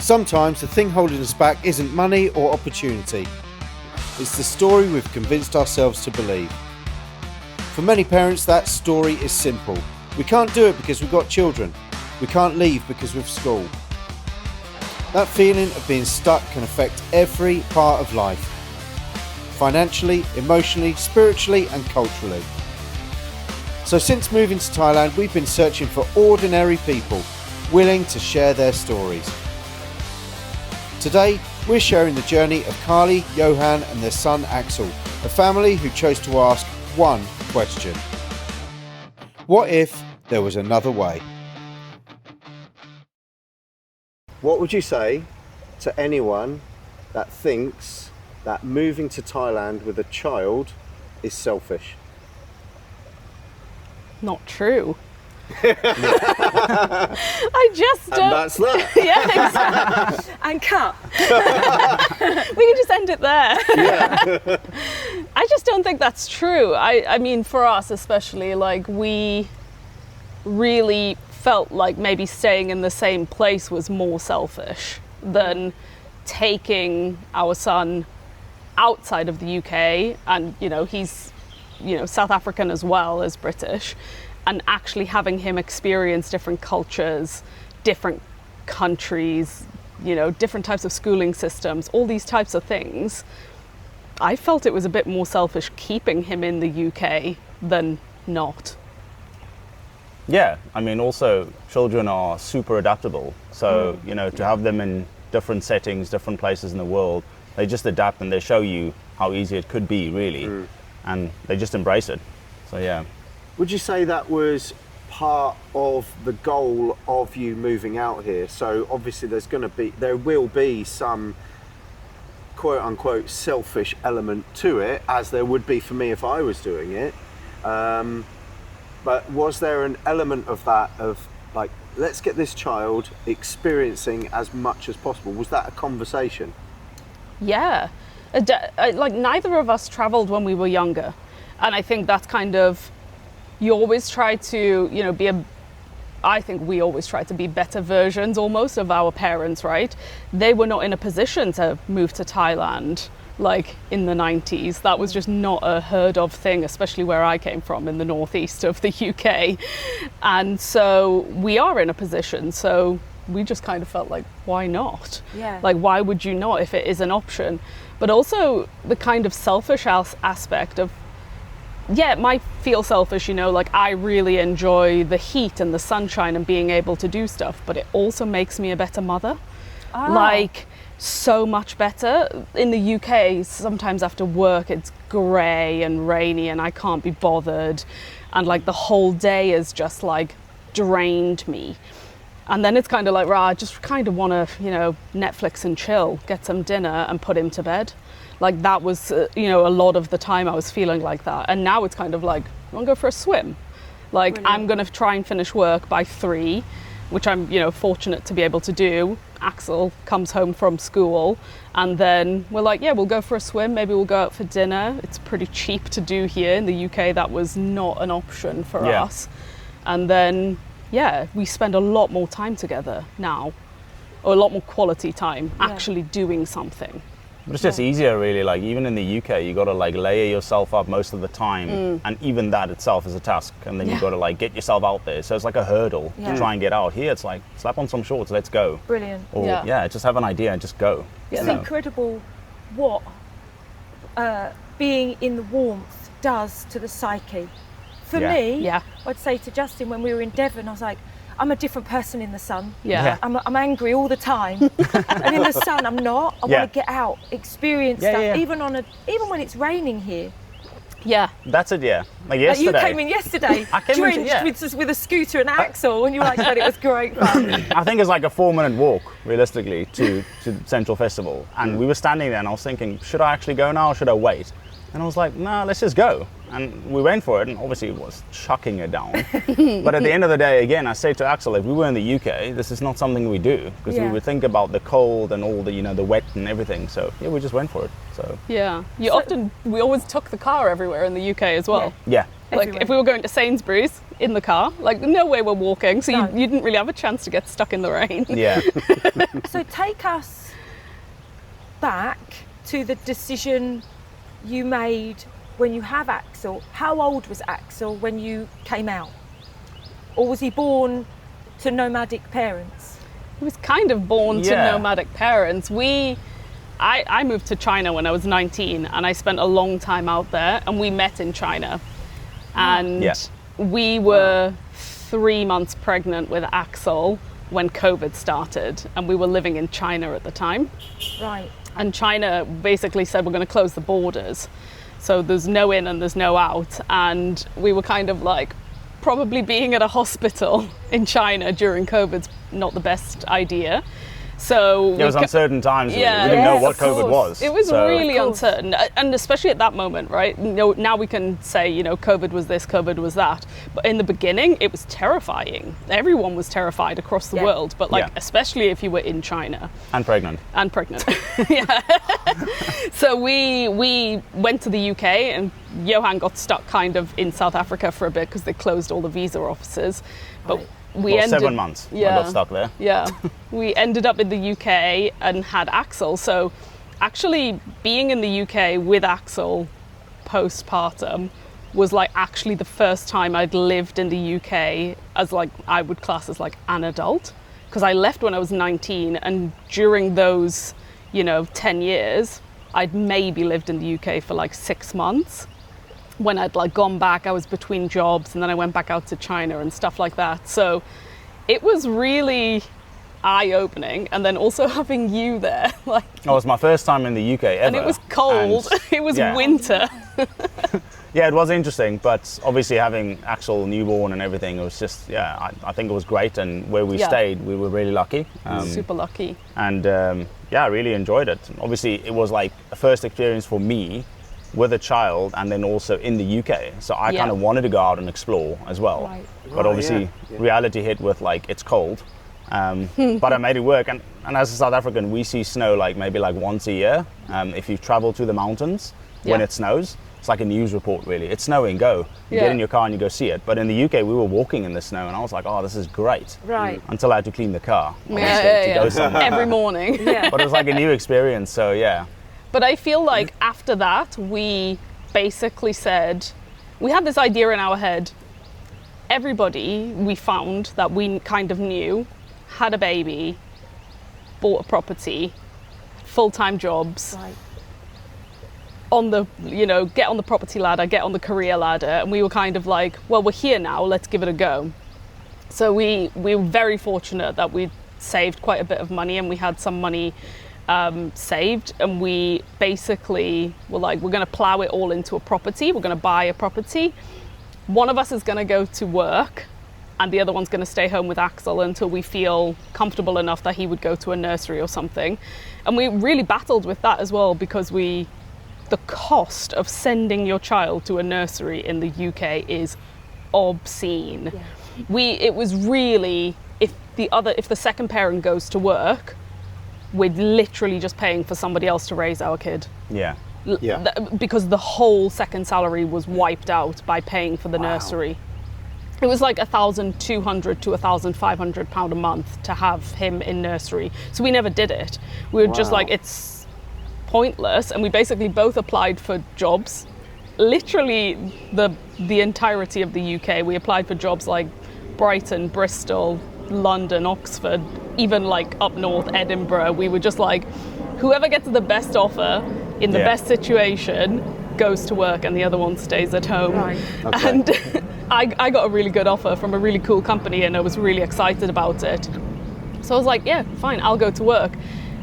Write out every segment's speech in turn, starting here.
Sometimes the thing holding us back isn't money or opportunity. It's the story we've convinced ourselves to believe. For many parents, that story is simple. We can't do it because we've got children. We can't leave because we've school. That feeling of being stuck can affect every part of life. Financially, emotionally, spiritually and culturally. So since moving to Thailand, we've been searching for ordinary people willing to share their stories. Today, we're sharing the journey of Carly, Johan and their son Axel, a family who chose to ask one question. What if there was another way? What would you say to anyone that thinks that moving to Thailand with a child is selfish? Not true. I just don't. And that's that. Yeah, exactly. And cut. We can just end it there. Yeah. I just don't think that's true. I mean, for us especially, like, we really felt like maybe staying in the same place was more selfish than taking our son outside of the UK. And, you know, he's, South African as well as British. And actually having him experience different cultures, different countries, different types of schooling systems, all these types of things. I felt it was a bit more selfish keeping him in the UK than not. Yeah, I mean, also children are super adaptable. So, to have them in different settings, different places in the world, they just adapt and they show you how easy it could be, really. And they just embrace it. So, yeah. Would you say that was part of the goal of you moving out here? So obviously there will be some quote unquote selfish element to it, as there would be for me if I was doing it. But was there an element of that, of like, let's get this child experiencing as much as possible? Was that a conversation? Yeah. Like, neither of us traveled when we were younger. And I think that's kind of, you always try to, I think we always try to be better versions almost of our parents, right? They were not in a position to move to Thailand like in the 90s. That was just not a heard of thing, especially where I came from in the northeast of the UK. And so we are in a position, so we just kind of felt like, why not? Yeah. Like, why would you not if it is an option? But also the kind of selfish aspect of, yeah, it might feel selfish, like I really enjoy the heat and the sunshine and being able to do stuff, but it also makes me a better mother. Like, so much better. In the UK, sometimes after work, it's grey and rainy and I can't be bothered. And like the whole day is just like drained me. And then it's kind of like, I just kind of want to, Netflix and chill, get some dinner and put him to bed. Like that was, a lot of the time I was feeling like that. And now it's kind of like, I want to go for a swim. Like, brilliant. I'm going to try and finish work by 3, which I'm, fortunate to be able to do. Axel comes home from school and then we're like, yeah, we'll go for a swim. Maybe we'll go out for dinner. It's pretty cheap to do here. In the UK, that was not an option for us. And then, we spend a lot more time together now, or a lot more quality time actually doing something. But it's just easier, really. Like, even in the UK, you got to like layer yourself up most of the time, and even that itself is a task. And then you got to like get yourself out there. So it's like a hurdle to try and get out. Here, it's like slap on some shorts, let's go. Brilliant. Or just have an idea and just go. It's incredible what being in the warmth does to the psyche. For me, I'd say to Justin when we were in Devon, I was like, I'm a different person in the sun. I'm angry all the time. And in the sun, I'm not. I want to get out, experience stuff, even when it's raining here. Yeah. That's it, Like yesterday. Like you came in yesterday, drenched with a scooter and Axel, and you were like, but it was great fun. I think it's like a 4-minute walk, realistically, to Central Festival. And we were standing there and I was thinking, should I actually go now or should I wait? And I was like, nah, let's just go. And we went for it, and obviously it was chucking it down. But at the end of the day, again, I say to Axel, if we were in the UK, this is not something we do, because we would think about the cold and all the, the wet and everything. So we just went for it. So we always took the car everywhere in the UK as well. Yeah. Like, if we were going to Sainsbury's, in the car. Like, no way we're walking, so you didn't really have a chance to get stuck in the rain. Yeah. So take us back to the decision you made when you have Axel. How old was Axel when you came out? Or was he born to nomadic parents? He was kind of born to nomadic parents. I moved to China when I was 19, and I spent a long time out there, and we met in China. And we were 3 months pregnant with Axel when COVID started, and we were living in China at the time. Right. And China basically said, we're going to close the borders. So there's no in and there's no out. And we were kind of like, probably being at a hospital in China during COVID's not the best idea. So it was uncertain times. We didn't know what COVID was. It was really uncertain, and especially at that moment, right? Now we can say, COVID was this, COVID was that. But in the beginning, it was terrifying. Everyone was terrified across the world, but especially if you were in China. And pregnant. Yeah. So we went to the UK, and Johan got stuck kind of in South Africa for a bit because they closed all the visa offices. But we ended 7 months. I got stuck there. Yeah. We ended up in the UK and had Axel. So actually being in the UK with Axel postpartum was like actually the first time I'd lived in the UK as like I would class as like an adult, because I left when I was 19, and during those 10 years I'd maybe lived in the UK for like 6 months. When I'd like gone back, I was between jobs, and then I went back out to China and stuff like that. So it was really eye-opening, and then also having you there, like. Oh, it was my first time in the UK ever. And it was cold. It was winter. Yeah, it was interesting, but obviously having Axel newborn and everything, it was just I think it was great. And where we stayed, we were really lucky. Super lucky. And I really enjoyed it. Obviously, it was like a first experience for me with a child, and then also in the UK. So I kind of wanted to go out and explore as well. Right. But obviously reality hit with like, it's cold. But I made it work. And as a South African, we see snow like maybe like once a year. If you travel to the mountains when it snows, it's like a news report really. It's snowing, go. You get in your car and you go see it. But in the UK, we were walking in the snow, and I was like, oh, this is great. Right. Until I had to clean the car. To go somewhere. Every morning. But it was like a new experience, so yeah. But I feel like after that, we basically said, we had this idea in our head. Everybody we found that we kind of knew had a baby, bought a property, full-time jobs, on the, get on the property ladder, get on the career ladder. And we were kind of like, well, we're here now, let's give it a go. So we were very fortunate that we'd saved quite a bit of money, and we had some money saved, and we basically were like, we're going to plow it all into a property. We're going to buy a property. One of us is going to go to work, and the other one's going to stay home with Axel until we feel comfortable enough that he would go to a nursery or something. And we really battled with that as well, because the cost of sending your child to a nursery in the UK is obscene. It was really, if the second parent goes to work, we're literally just paying for somebody else to raise our kid. Because the whole second salary was wiped out by paying for the nursery. It was like £1,200 to £1,500 a month to have him in nursery. So we never did it. We were just like, it's pointless. And we basically both applied for jobs. Literally the entirety of the UK. We applied for jobs like Brighton, Bristol, London, Oxford, even like up north, Edinburgh. We were just like, whoever gets the best offer in the best situation goes to work, and the other one stays at home. And I got a really good offer from a really cool company, and I was really excited about it. So I was like, yeah, fine, I'll go to work.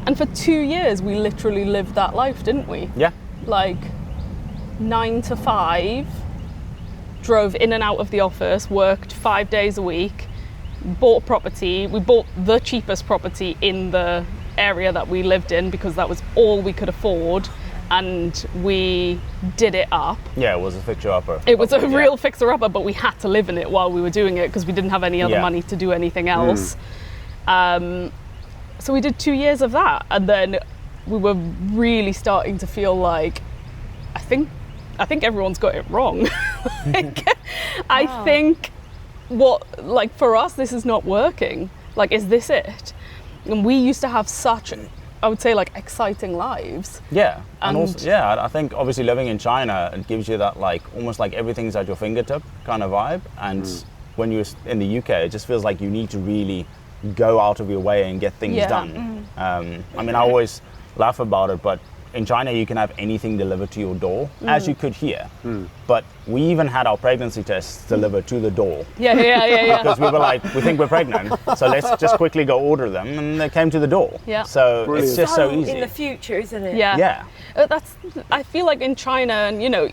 And for 2 years, we literally lived that life, didn't we? Yeah. Like 9 to 5, drove in and out of the office, worked 5 days a week, bought property. We bought the cheapest property in the area that we lived in because that was all we could afford, and we did it up. Yeah, it was a fixer-upper. It was a real fixer-upper, but we had to live in it while we were doing it because we didn't have any other money to do anything else. So we did 2 years of that, and then we were really starting to feel like, I think everyone's got it wrong. I think what, like for us, this is not working. Like, is this it? And we used to have such, I would say, like exciting lives. Yeah, and also, I think obviously living in China, it gives you that like almost like everything's at your fingertip kind of vibe. And when you're in the UK, it just feels like you need to really go out of your way and get things done. I mean, I always laugh about it, but in China you can have anything delivered to your door, as you could here. But we even had our pregnancy tests delivered to the door. Yeah. Because we were like, we think we're pregnant, so let's just quickly go order them, and they came to the door. Yeah. So it's just so easy. In the future, isn't it? Yeah. I feel like in China, and you know,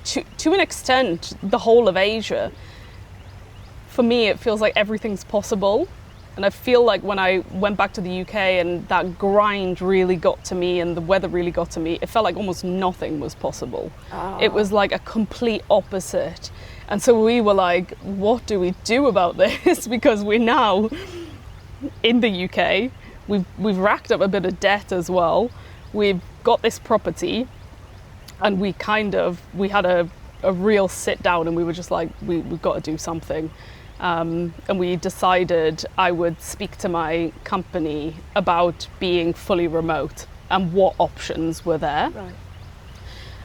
to an extent, the whole of Asia, for me, it feels like everything's possible. And I feel like when I went back to the UK and that grind really got to me and the weather really got to me, it felt like almost nothing was possible. It was like a complete opposite. And so we were like, what do we do about this? Because we're now in the UK, we've racked up a bit of debt as well. We've got this property, and we had a real sit down, and we were just like, we've got to do something. And we decided I would speak to my company about being fully remote and what options were there. Right.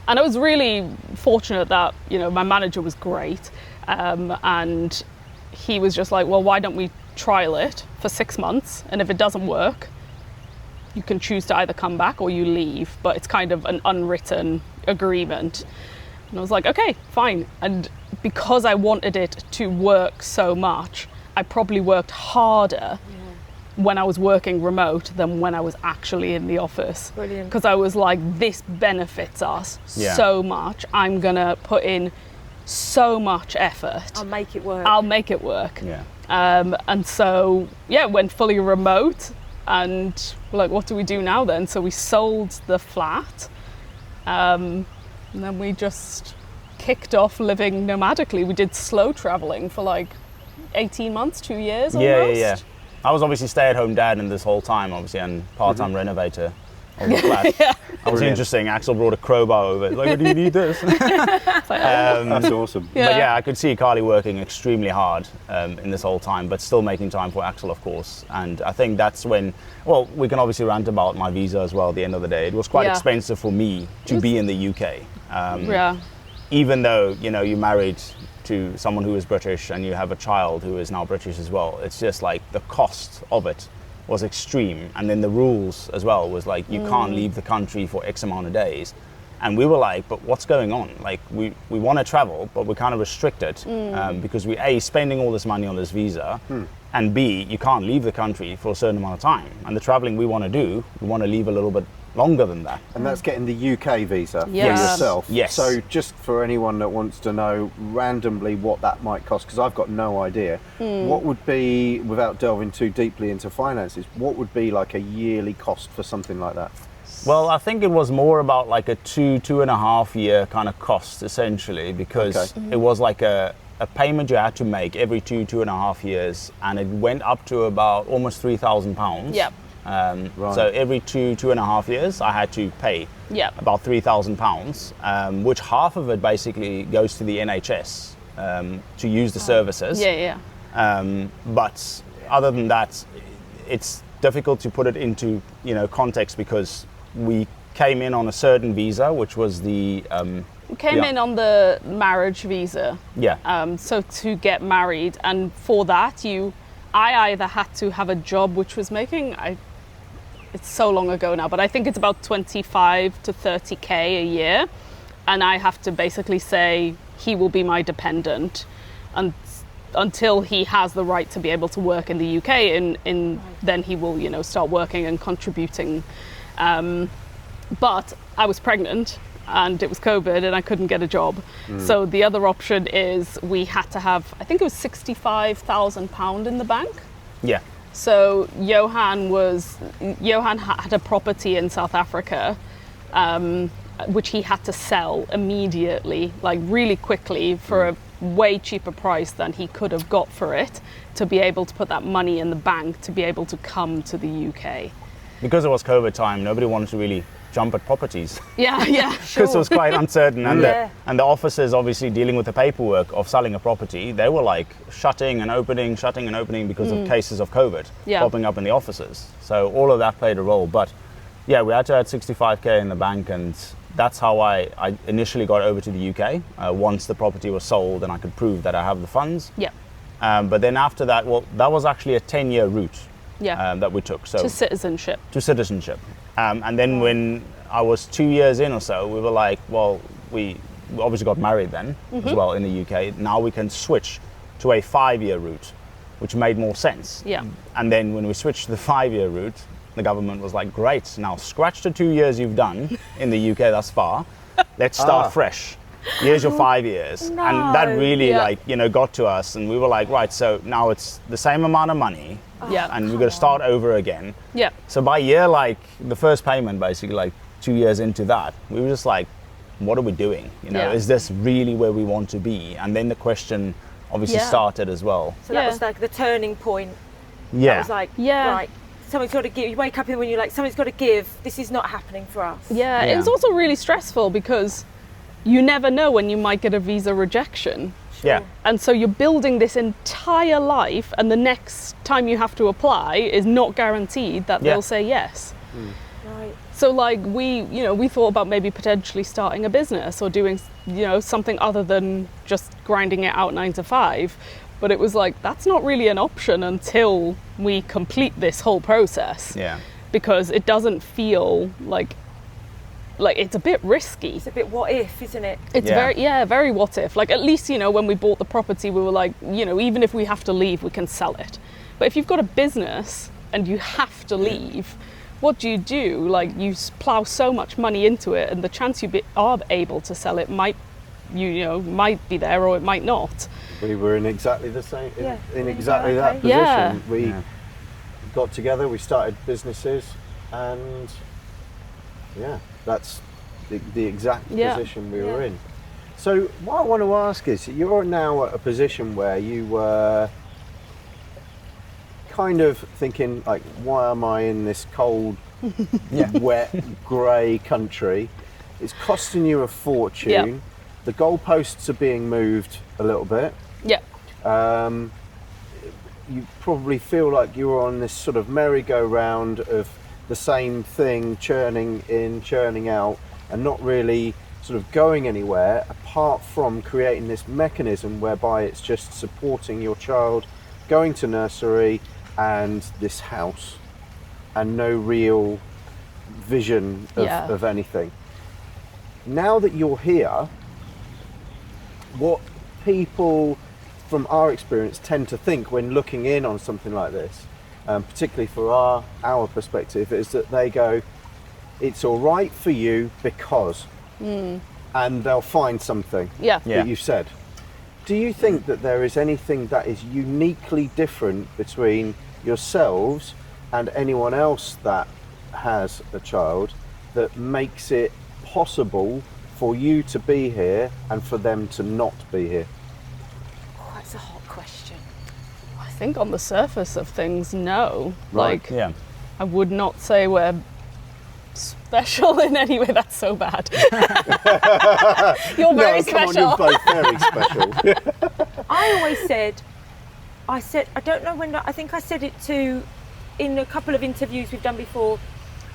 And I was really fortunate that, you know, my manager was great. And he was just like, well, why don't we trial it for 6 months? And if it doesn't work, you can choose to either come back or you leave. But it's kind of an unwritten agreement. And I was like, okay, fine. And because I wanted it to work so much, I probably worked harder when I was working remote than when I was actually in the office. Brilliant. Because I was like, this benefits us so much. I'm going to put in so much effort. I'll make it work. Yeah. And so, went fully remote. And we're like, what do we do now then? So we sold the flat. And then we just kicked off living nomadically. We did slow traveling for like 18 months, 2 years almost. Yeah. I was obviously stay-at-home dad in this whole time, obviously, and part-time renovator of the flat. That was interesting. Axel brought a crowbar over. Like, do you need this? That's awesome. But I could see Carly working extremely hard in this whole time, but still making time for Axel, of course. And I think that's when, well, we can obviously rant about my visa as well at the end of the day. It was quite expensive for me to be in the UK. Even though, you know, you're married to someone who is British and you have a child who is now British as well, it's just like the cost of it was extreme. And then the rules as well was like, you can't leave the country for X amount of days. And we were like, but what's going on? Like, we want to travel, but we're kind of restricted because we A, spending all this money on this visa, and B, you can't leave the country for a certain amount of time. And the traveling we want to do, we want to leave a little bit longer than that. And that's getting the UK visa for yourself. Yes. So just for anyone that wants to know randomly what that might cost, because I've got no idea, what would be, without delving too deeply into finances, what would be like a yearly cost for something like that? Well, I think it was more about like a 2.5 year kind of cost essentially, because it was like a payment you had to make every 2.5 years, and it went up to about almost £3,000. Yep. So every 2.5 years I had to pay about £3,000, which half of it basically goes to the NHS to use the services. But other than that, it's difficult to put it into, you know, context, because we came in on a certain visa, which was the we came in on the marriage visa. So to get married, and for that I either had to have a job which was making, it's so long ago now, but I think it's about 25 to 30k a year, and I have to basically say he will be my dependent until he has the right to be able to work in the UK, and then he will, you know, start working and contributing. But I was pregnant and it was COVID and I couldn't get a job. So the other option is we had to have, I think it was £65,000 in the bank. So Johan had a property in South Africa, which he had to sell immediately, like really quickly, for a way cheaper price than he could have got for it, to be able to put that money in the bank to be able to come to the UK. Because it was COVID time, nobody wanted to really jump at properties. Yeah, Because it was quite uncertain, and the offices obviously dealing with the paperwork of selling a property, they were like shutting and opening because of cases of COVID popping up in the offices. So all of that played a role. But yeah, we had to add 65k in the bank, and that's how I initially got over to the UK. Once the property was sold and I could prove that I have the funds. Yeah. But then after that, well, that was actually a 10-year route that we took. So to citizenship. And then when I was 2 years in or so, we were like, well, we obviously got married then as well in the UK. Now we can switch to a 5-year route, which made more sense. Yeah. And then when we switched to the 5-year route, the government was like, great, now scratch the 2 years you've done in the UK thus far. Let's start fresh. Here's your 5 years. No. And that really got to us, and we were like, right, so now it's the same amount of money. And we're going to start over again. Yeah. So by year, like the first payment, basically like 2 years into that, we were just like, what are we doing? Is this really where we want to be? And then the question obviously started as well. So that was like the turning point. Yeah. That was like, right, something's got to give. You wake up when you're like, something's got to give. This is not happening for us. Yeah, it was also really stressful because you never know when you might get a visa rejection. Sure. Yeah. And so you're building this entire life, and the next time you have to apply is not guaranteed that they'll say yes. Right. So like we thought about maybe potentially starting a business or doing, something other than just grinding it out 9 to 5. But it was like, that's not really an option until we complete this whole process. Yeah. Because it doesn't feel like it's a bit risky. It's a bit what if, isn't it? It's very what if. Like at least, when we bought the property, we were like, even if we have to leave, we can sell it. But if you've got a business and you have to leave, what do? Like you plow so much money into it, and the chance you are able to sell it might be there or it might not. We were in exactly the same, in exactly that position. Yeah. We got together, we started businesses, and that's the exact position we were in. So what I want to ask is, you're now at a position where you were kind of thinking, like, why am I in this cold, wet, grey country? It's costing you a fortune. Yeah. The goalposts are being moved a little bit. Yeah. You probably feel like you're on this sort of merry-go-round of the same thing, churning in, churning out, and not really sort of going anywhere apart from creating this mechanism whereby it's just supporting your child going to nursery and this house, and no real vision of anything. Now that you're here, what people from our experience tend to think when looking in on something like this, particularly for our perspective, is that they go, it's all right for you because, and they'll find something that you said. Do you think that there is anything that is uniquely different between yourselves and anyone else that has a child that makes it possible for you to be here and for them to not be here? Oh, that's a hot question. I think on the surface of things, no. Right. Like, I would not say we're special in any way. That's so bad. You're very special. Come on, you're both very special. I always said, I don't know when, I think I said it in a couple of interviews we've done before,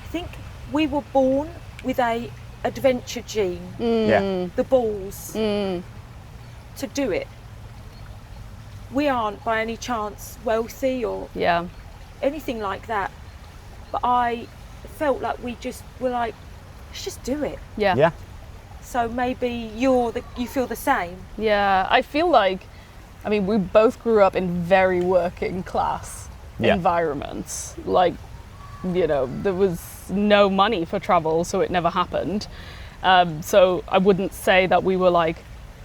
I think we were born with a adventure gene, the balls to do it. We aren't by any chance wealthy or anything like that, but I felt like we just were like, let's just do it. Yeah. So maybe you feel the same. Yeah, I feel like, we both grew up in very working class environments. Like, there was no money for travel, so it never happened. So I wouldn't say that we were like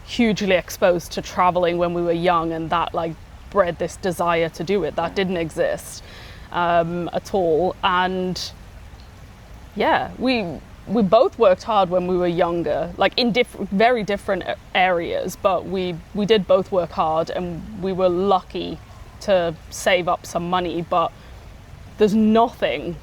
hugely exposed to traveling when we were young, and that like bred this desire to do it. That didn't exist at all. And we both worked hard when we were younger, like in very different areas, but we did both work hard, and we were lucky to save up some money. But there's nothing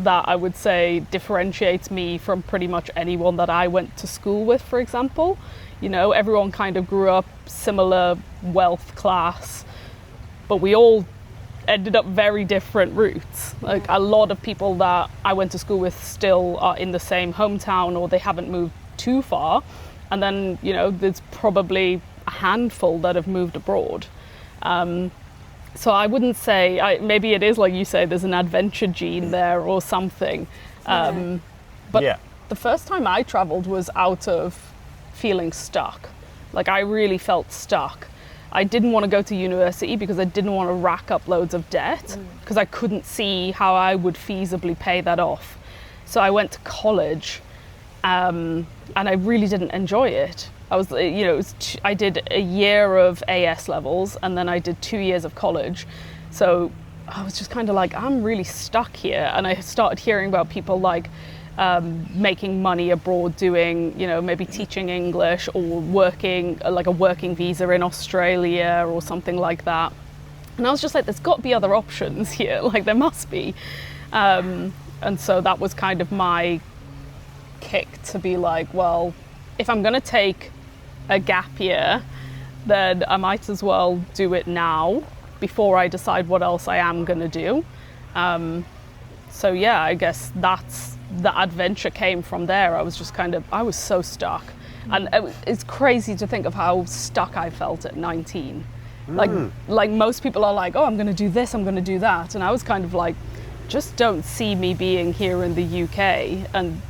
that I would say differentiates me from pretty much anyone that I went to school with, for example. You know, everyone kind of grew up similar wealth class, but we all ended up very different routes. Like a lot of people that I went to school with still are in the same hometown, or they haven't moved too far. And then, you know, there's probably a handful that have moved abroad. So I wouldn't say, maybe it is like you say, there's an adventure gene there or something. But the first time I traveled was out of feeling stuck. Like I really felt stuck. I didn't want to go to university because I didn't want to rack up loads of debt because I couldn't see how I would feasibly pay that off. So I went to college and I really didn't enjoy it. I was, you know, I did a year of AS levels and then I did 2 years of college. So I was just kind of like, I'm really stuck here. And I started hearing about people like making money abroad, doing, you know, maybe teaching English or working, like a working visa in Australia or something like that. And I was just like, there's got to be other options here. Like there must be. And so that was kind of my kick to be like, well, if I'm going to take a gap year, then I might as well do it now before I decide what else I am going to do. So yeah, I guess that's the adventure came from there. I was just I was so stuck. And it's crazy to think of how stuck I felt at 19. Like most people are like, oh, I'm going to do this, I'm going to do that. And I was kind of like, just don't see me being here in the UK and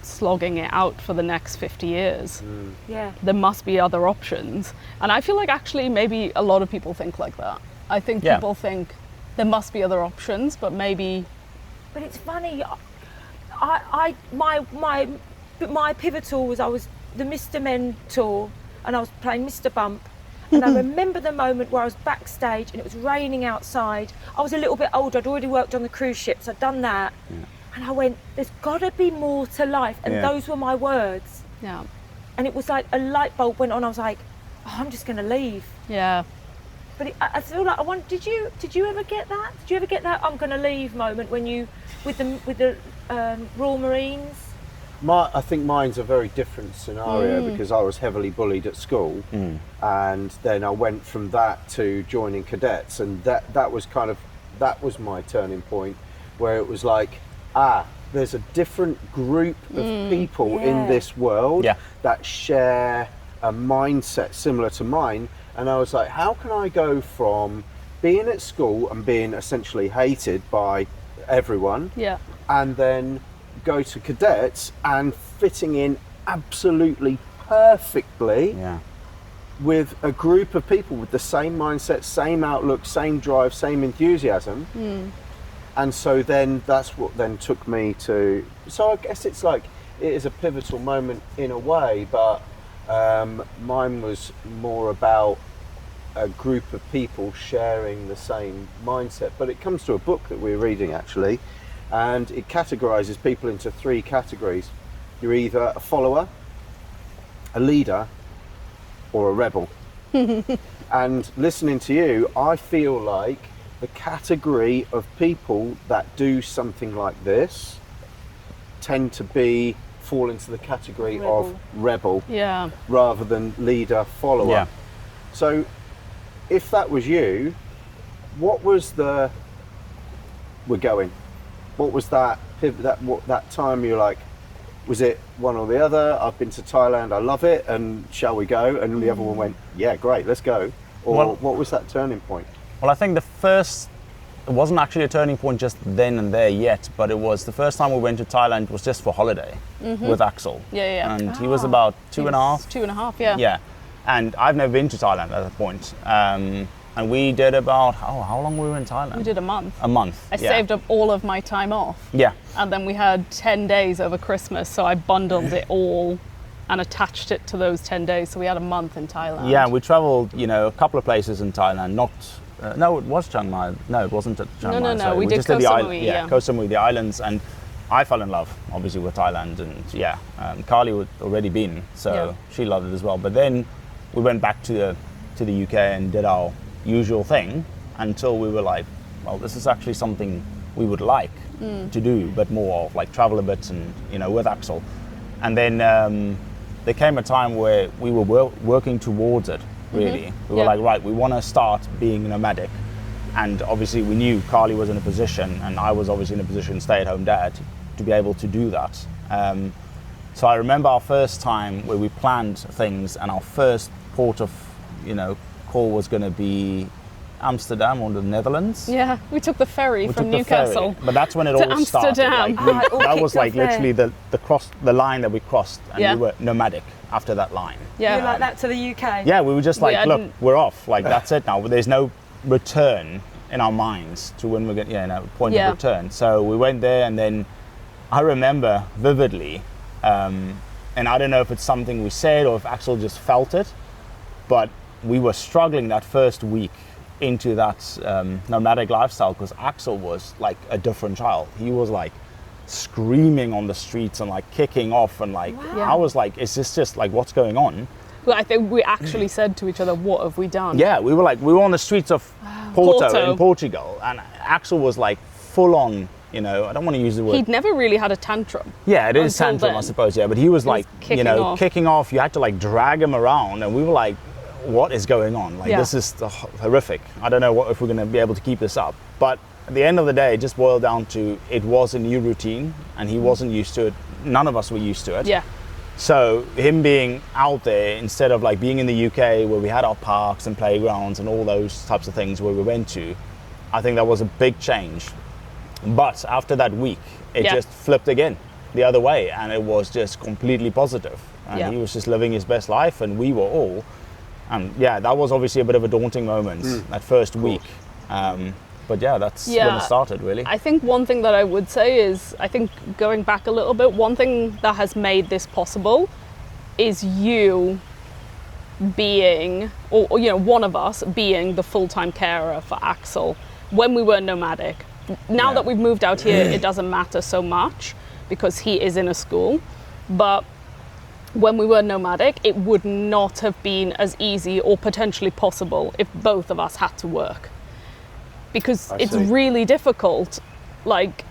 slogging it out for the next 50 years. Yeah. There must be other options. And I feel like actually maybe a lot of people think like that. I think people think there must be other options, but maybe... But it's funny, my pivotal was I was the Mr. Mentor and I was playing Mr. Bump. And I remember the moment where I was backstage and it was raining outside. I was a little bit older, I'd already worked on the cruise ships, I'd done that. Yeah. And I went, there's got to be more to life. And those were my words. Yeah. And it was like a light bulb went on. I was like, oh, I'm just going to leave. Yeah. But I feel like, did you ever get that? Did you ever get that I'm going to leave moment when you, with the Royal Marines? I think mine's a very different scenario because I was heavily bullied at school. And then I went from that to joining cadets. And that was my turning point where it was like, there's a different group of people in this world that share a mindset similar to mine. And I was like, how can I go from being at school and being essentially hated by everyone and then go to cadets and fitting in absolutely perfectly with a group of people with the same mindset, same outlook, same drive, same enthusiasm. And so then that's what then took me to, so I guess it's like, it is a pivotal moment in a way, but mine was more about a group of people sharing the same mindset. But it comes to a book that we're reading actually, and it categorizes people into 3 categories. You're either a follower, a leader, or a rebel. And listening to you, I feel like the category of people that do something like this tend to fall into the category of rebel rather than leader, follower. So if that was you, what was we're going? What was that time you were like, was it one or the other? I've been to Thailand, I love it, and shall we go? And the other one went, yeah, great, let's go. Or what was that turning point? Well, I think it wasn't actually a turning point just then and there yet, but it was the first time we went to Thailand was just for holiday with Axel. And he was about 2.5. 2.5, Yeah. And I've never been to Thailand at that point. And we did about, how long were we in Thailand? We did a month. A month. I saved up all of my time off. Yeah. And then we had 10 days over Christmas, so I bundled it all and attached it to those 10 days. So we had a month in Thailand. Yeah, we traveled, a couple of places in Thailand, no, it was Chiang Mai. No, it wasn't at Chiang Mai. No, we did Koh Samui, Koh Samui, the islands, and I fell in love, obviously, with Thailand, and Carly had already been, so she loved it as well. But then we went back to the UK and did our usual thing until we were like, well, this is actually something we would like. to do, but more of like travel a bit and, you know, with Axel. And then there came a time where we were working towards it, really. We were like, right, we want to start being nomadic. And obviously we knew Carly was in a position, and I was obviously in a position, stay-at-home dad, to be able to do that. So I remember our first time where we planned things, and our first port of, you know, call was going to be Amsterdam or the Netherlands. Yeah, we took the ferry from Newcastle. But that's when it all started. Like, that was like literally the line that we crossed, and we were nomadic after that line. Yeah, you like that to the UK? Yeah, we were just like, look, we're off. Like that's it now. There's no return in our minds to when we're getting, you know, point of return. So we went there, and then I remember vividly, and I don't know if it's something we said or if Axel just felt it, but we were struggling that first week into that nomadic lifestyle, because Axel was like a different child. He was like screaming on the streets and like kicking off, and like I was like, is this just like what's going on? Well, I think we actually said to each other, what have we done? Yeah, we were on the streets of Porto in Portugal, and Axel was like full on, you know, I don't want to use the word. He'd never really had a tantrum. Yeah, it is tantrum, I suppose, yeah, but he was like, you know, kicking off. You had to like drag him around, and we were like, what is going on? Like, this is horrific. I don't know if we're going to be able to keep this up. But at the end of the day, it just boiled down to, it was a new routine, and he wasn't used to it. None of us were used to it. Yeah. So him being out there, instead of like being in the UK where we had our parks and playgrounds and all those types of things where we went to, I think that was a big change. But after that week, it just flipped again the other way, and it was just completely positive. And he was just living his best life, and we were all. And that was obviously a bit of a daunting moment that first week. But that's when it started, really. I think one thing that I would say is, I think going back a little bit, one thing that has made this possible is you being, or you know, one of us being the full-time carer for Axel when we were nomadic. Now that we've moved out here, it doesn't matter so much because he is in a school. But when we were nomadic, it would not have been as easy or potentially possible if both of us had to work. Because it's really difficult, like,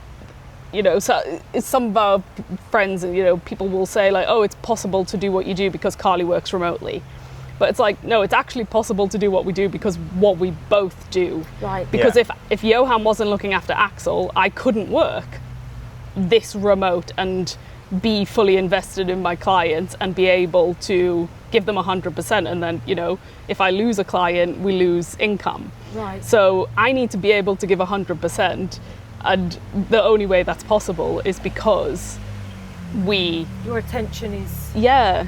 you know, so some of our friends, you know, people will say like, oh, it's possible to do what you do because Carly works remotely. But it's like, no, it's actually possible to do what we do because what we both do. Right. Because if Johan wasn't looking after Axel, I couldn't work this remote and be fully invested in my clients and be able to give them 100%. And then, you know, if I lose a client, we lose income. Right. So I need to be able to give 100%. And the only way that's possible is because your attention is... Yeah.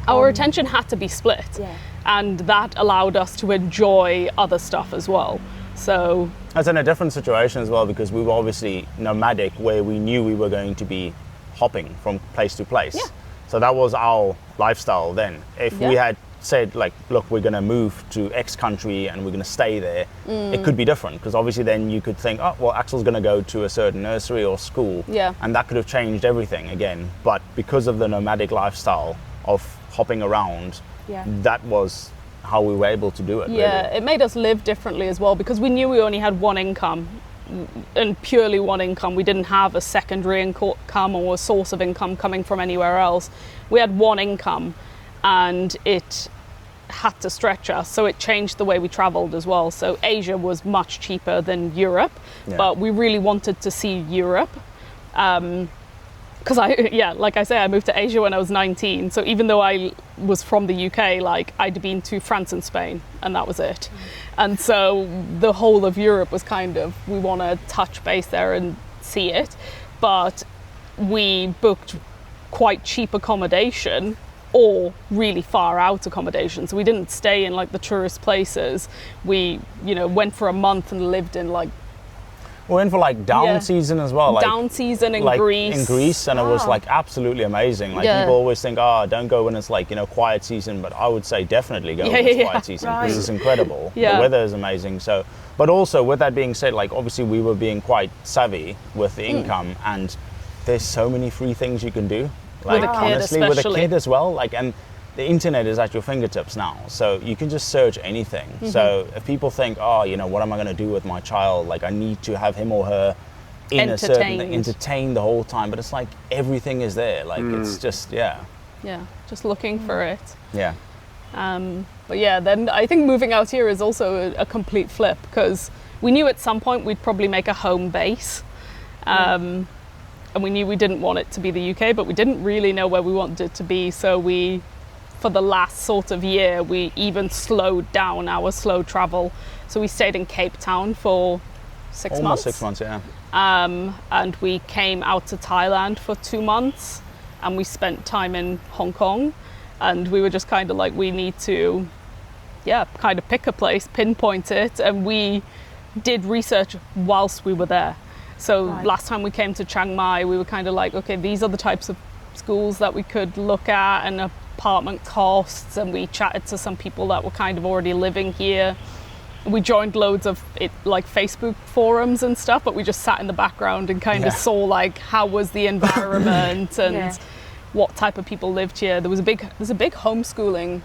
Our attention had to be split. Yeah. And that allowed us to enjoy other stuff as well. So... That's in a different situation as well, because we were obviously nomadic, where we knew we were going to be hopping from place to place. Yeah. So that was our lifestyle then. If we had said like, look, we're going to move to X country and we're going to stay there, it could be different, because obviously then you could think, oh, well, Axel's going to go to a certain nursery or school, and that could have changed everything again. But because of the nomadic lifestyle of hopping around, that was how we were able to do it. Yeah, really. It made us live differently as well, because we knew we only had one income, and purely one income. We didn't have a secondary income or a source of income coming from anywhere else. We had one income, and it had to stretch us, so it changed the way we traveled as well. So Asia was much cheaper than Europe, but we really wanted to see Europe, because like I say, I moved to Asia when I was 19, so even though I was from the UK, like, I'd been to France and Spain, and that was it. And so the whole of Europe was kind of, we want to touch base there and see it, but we booked quite cheap accommodation or really far out accommodation. So we didn't stay in like the tourist places. We, you know, went for a month and lived in like... We went for like down season as well. Like, down season in like Greece. In Greece, and it was like absolutely amazing. Like people always think, don't go when it's like, you know, quiet season, but I would say definitely go when it's quiet season, because it's incredible. The weather is amazing. So, but also with that being said, like obviously we were being quite savvy with the income, and there's so many free things you can do. Like with a kid, honestly, especially. with a kid as well. Like, and the internet is at your fingertips now, so you can just search anything. So if people think, you know, what am I going to do with my child? Like, I need to have him or her in a certain entertained the whole time, but it's like everything is there. Like it's just just looking for it. Yeah. But yeah, then I think moving out here is also a complete flip, because we knew at some point we'd probably make a home base. And we knew we didn't want it to be the UK, but we didn't really know where we wanted it to be. So we, for the last sort of year, we even slowed down our slow travel. So we stayed in Cape Town for 6 months. Almost 6 months, yeah. And we came out to Thailand for 2 months, and we spent time in Hong Kong. And we were just kind of like, we need to, kind of pick a place, pinpoint it. And we did research whilst we were there. So last time we came to Chiang Mai, we were kind of like, okay, these are the types of schools that we could look at and apartment costs. And we chatted to some people that were kind of already living here. We joined loads of Facebook forums and stuff, but we just sat in the background and kind of saw like how was the environment and what type of people lived here. There's a big homeschooling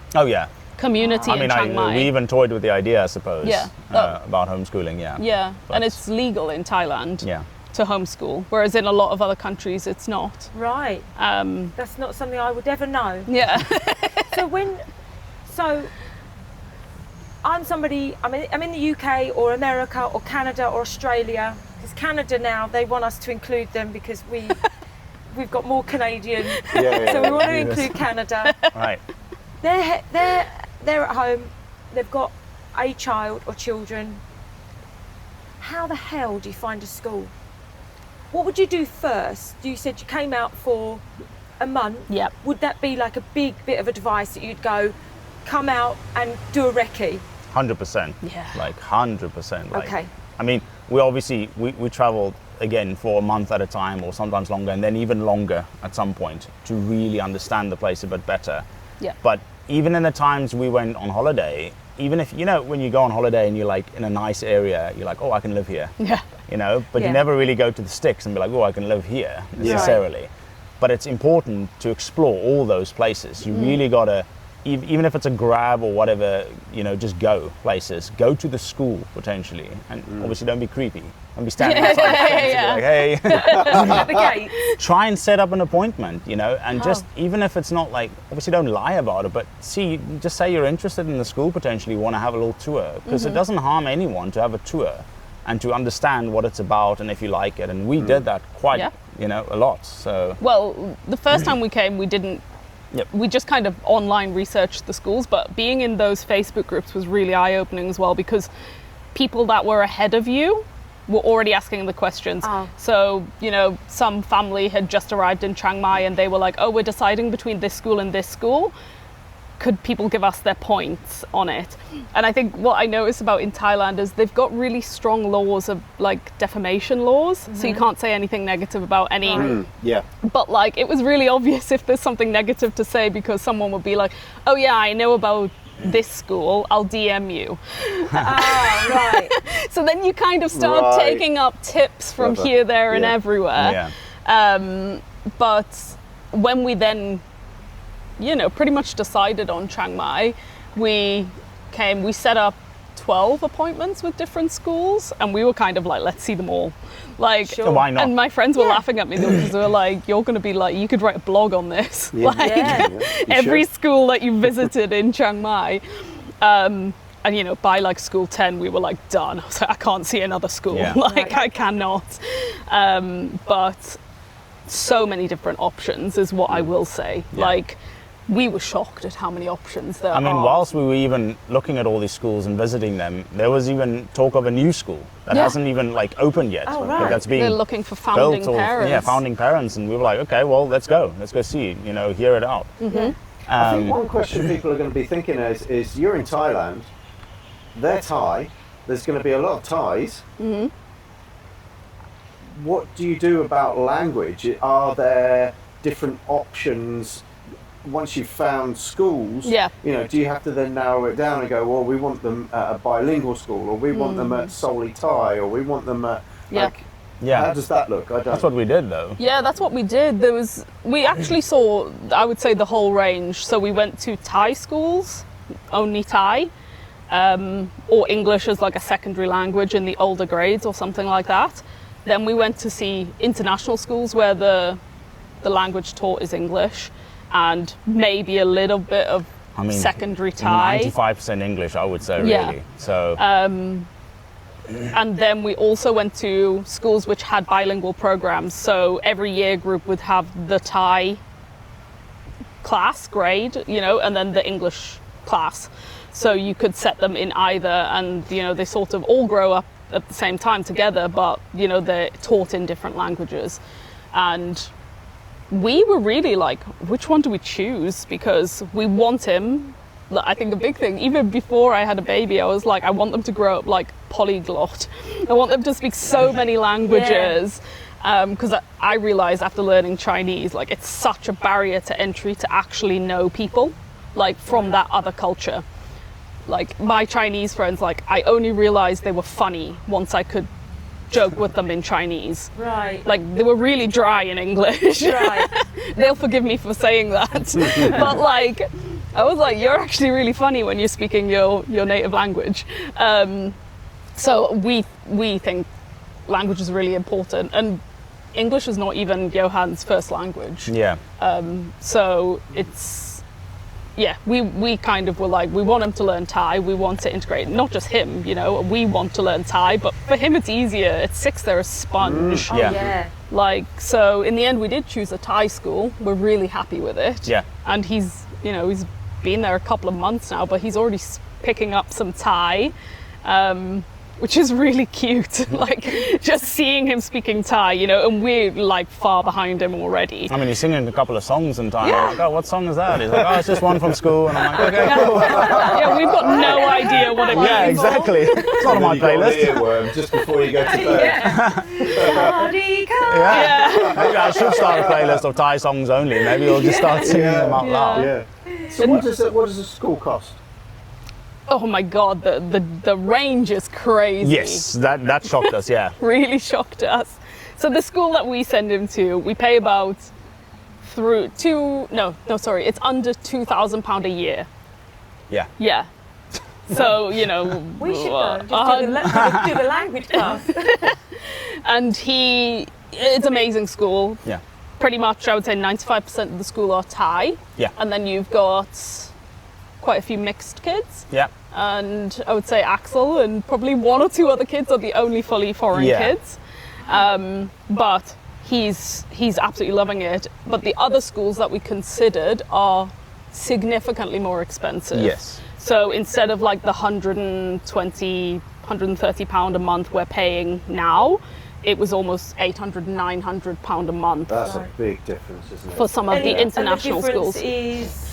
community in Chiang Mai. We even toyed with the idea, I suppose, about homeschooling. Yeah, and it's legal in Thailand to homeschool, whereas in a lot of other countries it's not. Right. That's not something I would ever know. Yeah. So I'm somebody, I'm in the UK or America or Canada or Australia. Because Canada now, they want us to include them because we've got more Canadian. So we want to include Canada. Right. They're at home, they've got a child or children. How the hell do you find a school? What would you do first? You said you came out for a month. Yep. Would that be like a big bit of advice that you'd go, come out and do a recce? 100%. Yeah. Like 100%. Okay. I mean, we traveled again for a month at a time or sometimes longer, and then even longer at some point to really understand the place a bit better. Yeah. But even in the times we went on holiday, even if, when you go on holiday and you're like in a nice area, you're like, oh, I can live here. Yeah. But you never really go to the sticks and be like, oh, I can live here necessarily. But it's important to explore all those places. You really got to, even if it's a grab or whatever, just go places. Go to the school potentially, and obviously don't be creepy. Don't be standing outside the fence and be like, hey. At the gates. Try and set up an appointment, and just, even if it's not like, obviously don't lie about it, but just say you're interested in the school potentially, want to have a little tour, because it doesn't harm anyone to have a tour and to understand what it's about and if you like it. And we did that quite, a lot. So. Well, the first time we came, we didn't. Yep. We just kind of online researched the schools, but being in those Facebook groups was really eye-opening as well, because people that were ahead of you were already asking the questions. So, some family had just arrived in Chiang Mai and they were like, oh, we're deciding between this school and this school. Could people give us their points on it? And I think what I noticed about in Thailand is they've got really strong laws of like defamation laws. So you can't say anything negative about any. But like, it was really obvious if there's something negative to say, because someone would be like, oh yeah, I know about this school, I'll DM you. Right. So then you kind of start taking up tips from here, there and everywhere. But when we then pretty much decided on Chiang Mai, we set up 12 appointments with different schools, and we were kind of like, let's see them all. Like, so why not? And my friends were laughing at me because they were like, you're going to be like, you could write a blog on this. Every school that you visited in Chiang Mai. And by like school 10, we were like done. I was like, I can't see another school. I cannot. But so many different options is what I will say. Like, we were shocked at how many options there are. I mean, whilst we were even looking at all these schools and visiting them, there was even talk of a new school that hasn't even like opened yet. Oh, right. That's being They're looking for founding parents. Founding parents, and we were like, okay, well, let's go see, hear it out. I think one question people are going to be thinking is you're in Thailand, they're Thai, there's going to be a lot of Thais. What do you do about language? Are there different options once you've found schools? Do you have to then narrow it down and go, well, we want them at a bilingual school, or we want them at solely Thai, or we want them at how does that look? That's what we did though. Yeah, that's what we did. We actually saw, I would say, the whole range. So we went to Thai schools, only Thai, or English as like a secondary language in the older grades or something like that. Then we went to see international schools where the language taught is English and maybe a little bit of secondary Thai. 95% English, I would say, really. So. And then we also went to schools which had bilingual programs. So every year group would have the Thai class grade, you know, and then the English class. So you could set them in either, and, you know, they sort of all grow up at the same time together, but, you know, they're taught in different languages. And we were really like, which one do we choose? Because we want him. I think the big thing, even before I had a baby, I was like, I want them to grow up like polyglot. I want them to speak so many languages. Because I realized after learning Chinese, like, it's such a barrier to entry to actually know people, like, from that other culture. Like, my Chinese friends, like, I only realized they were funny once I could joke with them in Chinese. Right. Like, they were really dry in English. Right. They'll forgive me for saying that. But, like, I was like, you're actually really funny when you're speaking your native language. So we think language is really important. And English is not even Johan's first language. Yeah. So it's, yeah, we kind of were like, we want him to learn Thai. We want to integrate, not just him, you know, we want to learn Thai, but for him it's easier. At 6, they're a sponge. Yeah. Like, so in the end we did choose a Thai school. We're really happy with it. Yeah. And he's, you know, he's been there a couple of months now, but he's already picking up some Thai. Which is really cute, like, just seeing him speaking Thai, you know, and we're like far behind him already. I mean, he's singing a couple of songs in Thai. I'm like, oh, what song is that? He's like, oh, it's just one from school. And I'm like, okay, cool. Yeah, we've got no idea what it means. Yeah, exactly. It's not on my playlist. Earworm just before you go to bed. Yeah. Maybe I should start a playlist of Thai songs only. Maybe we'll just start singing them out loud. Yeah. So what does a school cost? Oh my God, the range is crazy. Yes, that shocked us, yeah. Really shocked us. So the school that we send him to, we pay about it's under £2,000 a year. Yeah. Yeah. So, you know. We should go, just do the language class. And it's amazing school. Yeah. Pretty much, I would say 95% of the school are Thai. Yeah. And then you've got quite a few mixed kids. Yeah. And I would say Axel and probably 1 or 2 other kids are the only fully foreign kids. But he's absolutely loving it. But the other schools that we considered are significantly more expensive. Yes. So instead of like the £130 a month we're paying now, it was almost £800, £900 a month. That's a big difference, isn't it? For some of the international schools. Is,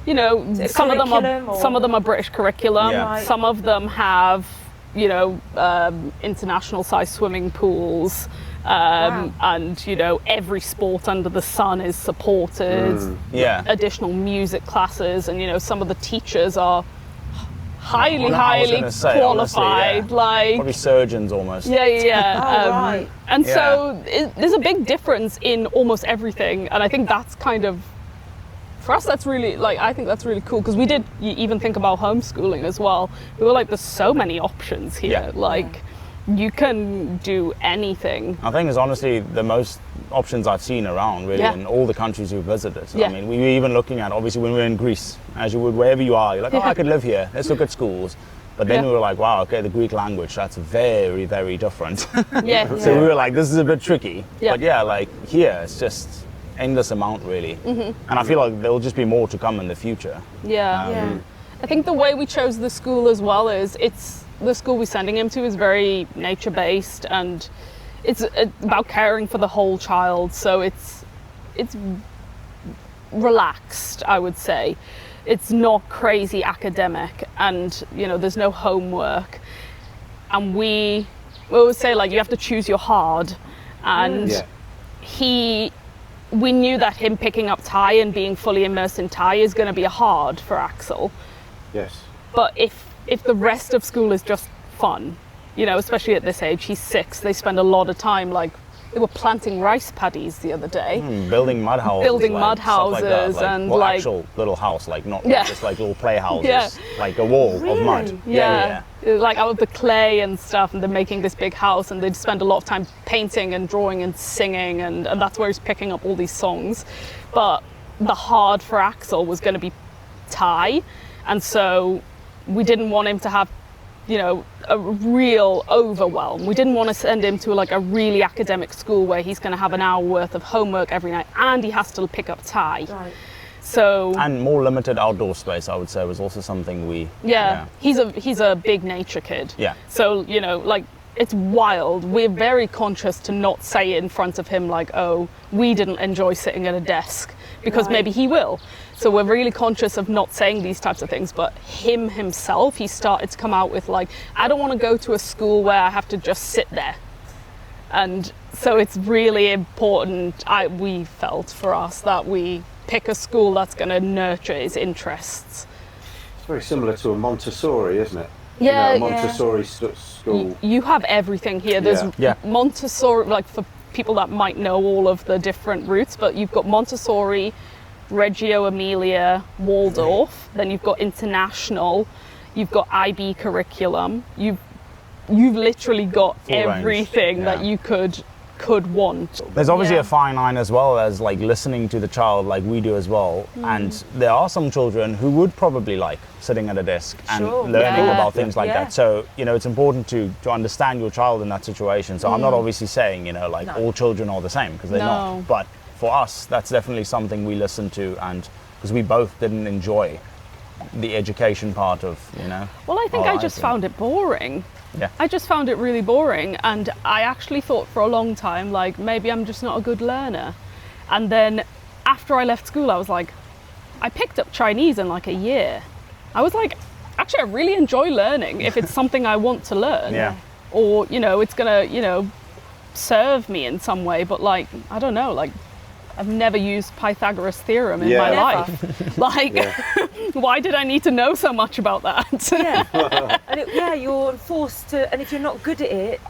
you know, some of them are British curriculum. Yeah. Some of them have, you know, international size swimming pools. And, you know, every sport under the sun is supported. Yeah. Additional music classes, and, you know, some of the teachers are highly qualified. Honestly, like probably surgeons almost. Yeah. Right. And so there's a big difference in almost everything, and I think that's kind of, for us, that's really, like, I think that's really cool, because we did even think about homeschooling as well. We were like, there's so many options here. You can do anything. I think it's honestly the most options I've seen around, really, in all the countries we've visited. I mean, we were even looking at, obviously, when we were in Greece, as you would wherever you are, you're like, oh, I could live here. Let's look at schools. But then we were like, wow, okay, the Greek language, that's very, very different. So we were like, this is a bit tricky. But yeah, like here, it's just endless amount, really. And I feel like there'll just be more to come in the future. I think the way we chose the school as well is the school we're sending him to is very nature-based, and it's about caring for the whole child. So it's relaxed, I would say. It's not crazy academic, and, you know, there's no homework. And we always say, like, you have to choose your hard. And we knew that him picking up Thai and being fully immersed in Thai is going to be a hard for Axel. Yes. But if the rest of school is just fun, you know, especially at this age, he's 6, they spend a lot of time, like, they were planting rice paddies the other day. Building mud houses. Building like, mud stuff like that, houses and well, like actual little house, like not Yeah. just like little play houses, Yeah. like a wall of mud. Yeah. Like out of the clay and stuff, and they're making this big house, and they'd spend a lot of time painting and drawing and singing, and that's where he's picking up all these songs. But the hard for Axel was going to be Thai, and so we didn't want him to have, you know, a real overwhelm. We didn't want to send him to like a really academic school where he's going to have an hour worth of homework every night and he has to pick up Thai. Right. So And more limited outdoor space, I would say, was also something we. he's a big nature kid. Yeah. So, you know, like it's wild. We're very conscious to not say in front of him like, oh, we didn't enjoy sitting at a desk, because maybe he will. So we're really conscious of not saying these types of things, but himself, he started to come out with like, I don't want to go to a school where I have to just sit there. And so it's really important, we felt for us, that we pick a school that's going to nurture his interests. It's very similar to a Montessori, isn't it? Yeah, you know, a Montessori school. You have everything here. There's Yeah. Montessori, like for people that might know all of the different routes, but you've got Montessori, Reggio Emilia, Waldorf, then you've got international, you've got IB curriculum, you've literally got Full range. everything that you could want. There's obviously a fine line as well as like listening to the child, like we do as well. And there are some children who would probably like sitting at a desk and learning about things like that. So, you know, it's important to understand your child in that situation. So I'm not obviously saying, you know, like all children are the same, because they're not. But for us, that's definitely something we listen to, and because we both didn't enjoy the education part of, you know. Well, I think I just found it boring. Yeah. I just found it really boring, and I actually thought for a long time, like, maybe I'm just not a good learner. And then after I left school, I was like, I picked up Chinese in like a year. I was like, actually, I really enjoy learning if it's something I want to learn. Yeah. Or, you know, it's gonna, you know, serve me in some way, but like, I don't know, like, I've never used Pythagoras theorem in my life. Like, why did I need to know so much about that? And you're forced to, and if you're not good at it,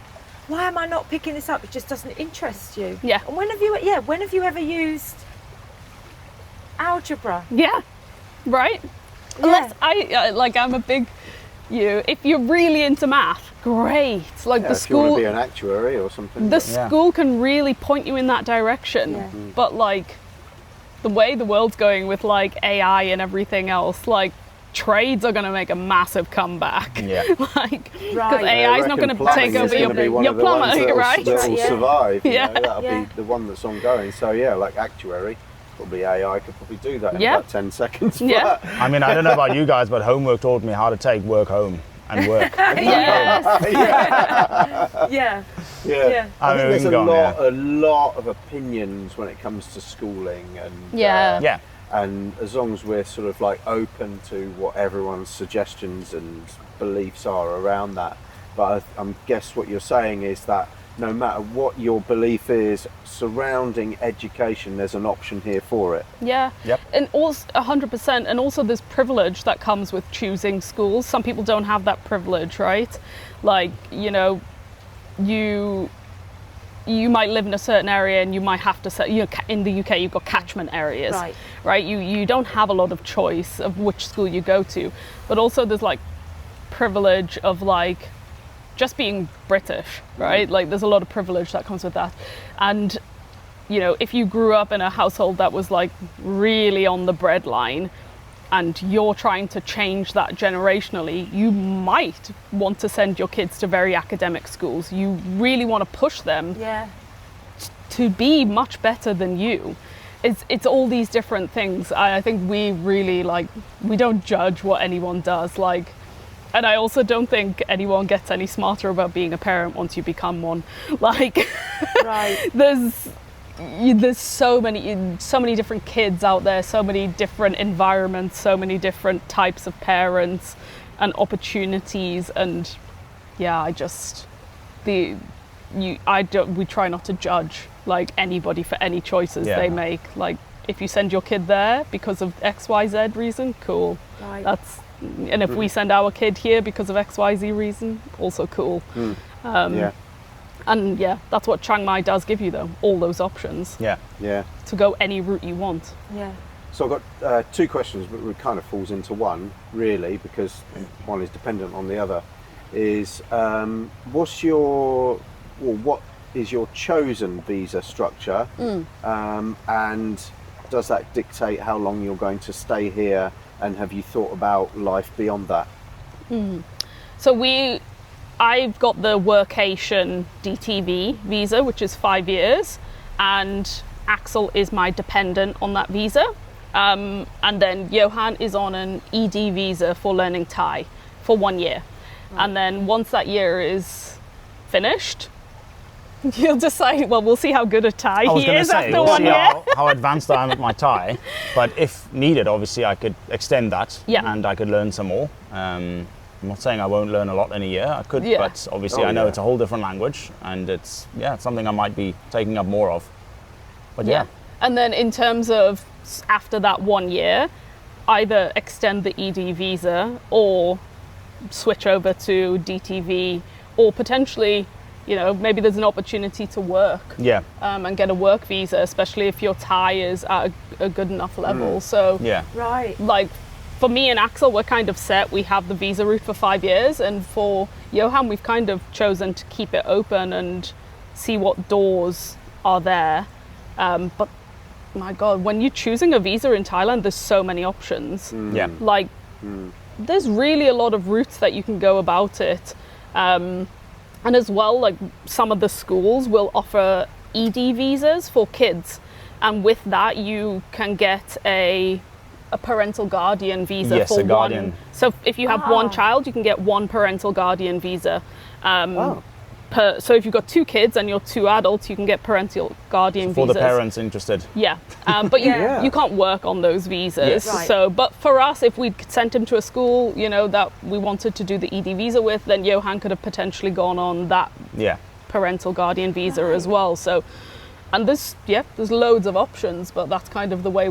why am I not picking this up? It just doesn't interest you. Yeah. And when have you ever used algebra? Yeah, right? Yeah. Unless I'm a big, if you're really into math, great. Like the if school, you want to be an actuary or something. the school can really point you in that direction. Yeah. But like the way the world's going with like AI and everything else, like trades are going to make a massive comeback. Yeah. Like, because AI is not going to take plumbing over is gonna be one your of the ones plumber, right? That will survive. You Yeah. know, that'll be the one that's ongoing. So yeah, like actuary, probably AI could probably do that in about 10 seconds. Yeah. I mean, I don't know about you guys, but homework taught me how to take work home and work. Yes. Yeah. Yeah. I I mean, we think there's can go on, a lot of opinions when it comes to schooling, and Yeah. and as long as we're sort of like open to what everyone's suggestions and beliefs are around that. But I guess what you're saying is that no matter what your belief is surrounding education, there's an option here for it. Yeah. Yep. And also 100%, and also there's privilege that comes with choosing schools. Some people don't have that privilege, right? Like, you know, you might live in a certain area and you might have to say, in the UK you've got catchment areas, right? You don't have a lot of choice of which school you go to, but also there's like privilege of like just being British, right? Like there's a lot of privilege that comes with that. And, you know, if you grew up in a household that was like really on the breadline and you're trying to change that generationally, you might want to send your kids to very academic schools. You really want to push them to be much better than you. It's all these different things. I think we really we don't judge what anyone does. Like, and I also don't think anyone gets any smarter about being a parent once you become one. Like, there's so many different kids out there, so many different environments, so many different types of parents and opportunities. And we try not to judge like anybody for any choices they make. Like, if you send your kid there because of XYZ reason, cool. And if we send our kid here because of XYZ reason, also cool. And yeah, that's what Chiang Mai does give you though, all those options. Yeah. Yeah. To go any route you want. Yeah. So I've got 2 questions, but it kind of falls into one, really, because one is dependent on the other. Is what is your chosen visa structure, and does that dictate how long you're going to stay here, and have you thought about life beyond that? So I've got the workation DTV visa, which is 5 years, and Axel is my dependent on that visa. And then Johan is on an ED visa for learning Thai for 1 year. Right. And then once that year is finished, you'll decide, well, we'll see how good at Thai he is after 1 year. How advanced I am at my Thai. But if needed, obviously, I could extend that and I could learn some more. I'm not saying I won't learn a lot in a year. I could, but obviously I know it's a whole different language, and it's something I might be taking up more of. But yeah. And then in terms of after that 1 year, either extend the ED visa or switch over to DTV, or potentially, maybe there's an opportunity to work and get a work visa, especially if your Thai is at a good enough level. So like for me and Axel, we're kind of set. We have the visa route for 5 years, and for Johan, we've kind of chosen to keep it open and see what doors are there. But my God, when you're choosing a visa in Thailand, there's so many options. There's really a lot of routes that you can go about it. And as well, like some of the schools will offer ED visas for kids. And with that, you can get a parental guardian visa for one. So if you have one child, you can get one parental guardian visa. So if you've got 2 kids and you're 2 adults, you can get parental guardian visas. For the parents interested. Yeah, but you can't work on those visas. Yes. Right. So, but for us, if we'd sent him to a school, that we wanted to do the ED visa with, then Johan could have potentially gone on that parental guardian visa as well. So, and there's loads of options, but that's kind of the way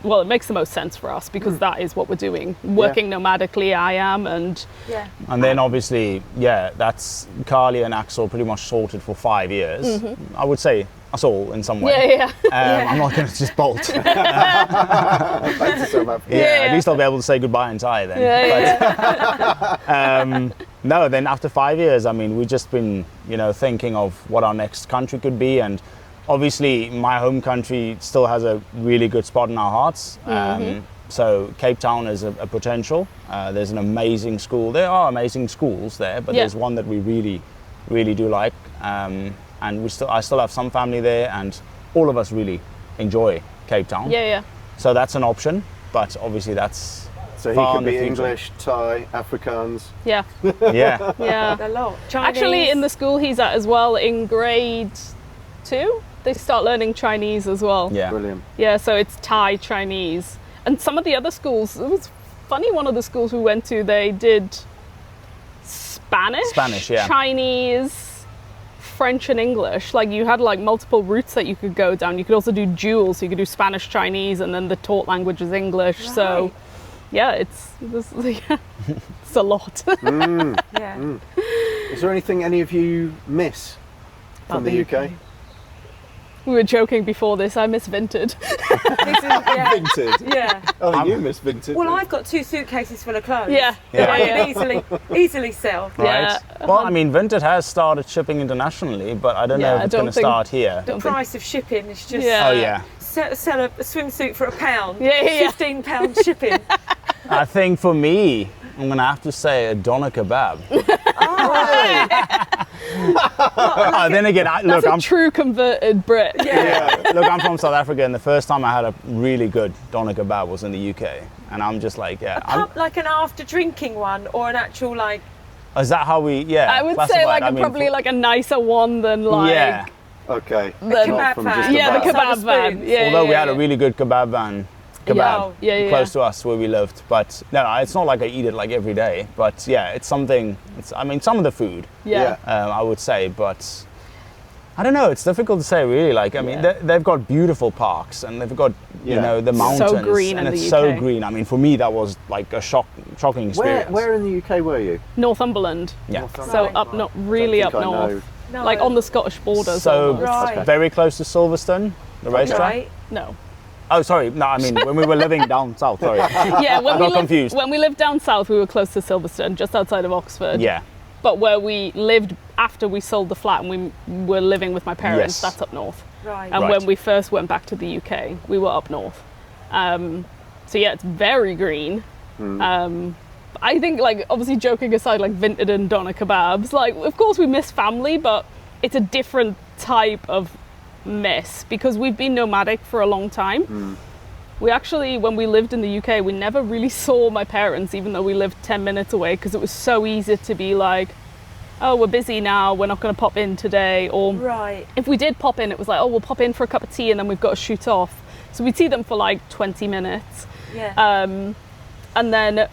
it makes the most sense for us, because that is what we're doing. Working nomadically, I am, and then obviously, that's Carly and Axel pretty much sorted for 5 years. I would say us all in some way. I'm not going to just bolt. At least I'll be able to say goodbye in Thai then. No, then after 5 years, I mean, we've just been, thinking of what our next country could be, and obviously, my home country still has a really good spot in our hearts. So Cape Town is a potential. There's an amazing school. There are amazing schools there, but there's one that we really, really do like. And I still have some family there, and all of us really enjoy Cape Town. So that's an option, but obviously that's So he could be English, Thai, Afrikaans. Yeah. A lot. Chinese. Actually, in the school he's at as well, in grade 2, they start learning Chinese as well. Yeah. Brilliant. Yeah, so it's Thai, Chinese. And some of the other schools, it was funny, one of the schools we went to, they did Spanish, Chinese, French and English. Like you had like multiple routes that you could go down. You could also do dual, so you could do Spanish, Chinese, and then the taught language is English. Right. So yeah, it's a lot. Is there anything any of you miss from the UK? We were joking before this, I miss Vinted. Vinted? Yeah. Oh, you miss Vinted. Well, I've got 2 suitcases full of clothes. Yeah. I can easily sell. Right. Yeah. Well, I mean, Vinted has started shipping internationally, but I don't know if it's going to start here. The price of shipping is just... Oh, yeah. Sell a swimsuit for £1. £15 shipping. I think for me, I'm going to have to say a doner kebab. Then again, That's a true converted Brit. Look, I'm from South Africa, and the first time I had a really good doner kebab was in the UK, and I'm just like, like an after drinking one, or an actual like. Is that how we? Yeah. I would say probably like a nicer one than like. Yeah. Okay. The kebab van. The kebab van. Although we had a really good kebab van. Close to us where we lived, but no, it's not like I eat it like every day, but yeah, it's something. I mean, some of the food, I would say, but I don't know. It's difficult to say, really. Like, I mean, they've got beautiful parks, and they've got you know the mountains, so green and in it's the so UK. green. I mean, for me, that was like a shocking experience. Where in the UK were you? Northumberland. Yeah. So up north, really up north. No. Like on the Scottish borders. So almost. very close to Silverstone, the racetrack. Right. No. Oh, sorry. No, I mean when we were living down south. Sorry. Yeah, when I got confused. When we lived down south, we were close to Silverstone, just outside of Oxford. Yeah. But where we lived after we sold the flat and we were living with my parents, Yes. that's up north. Right. And Right. when we first went back to the UK, we were up north. So yeah, it's very green. I think, like, obviously joking aside, like Vinted and doner kebabs, like, of course we miss family, but it's a different type of miss because we've been nomadic for a long time. We actually, when we lived in the UK, we never really saw my parents, even though we lived 10 minutes away, because it was so easy to be like, oh, we're busy now, we're not going to pop in today. Or Right. if we did pop in, it was like, oh, we'll pop in for a cup of tea and then we've got to shoot off. So we'd see them for like 20 minutes. Yeah. And then,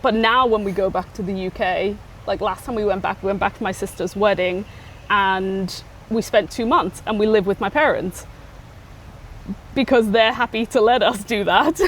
but now when we go back to the UK, like last time we went back for my sister's wedding and we spent 2 months and we live with my parents because they're happy to let us do that,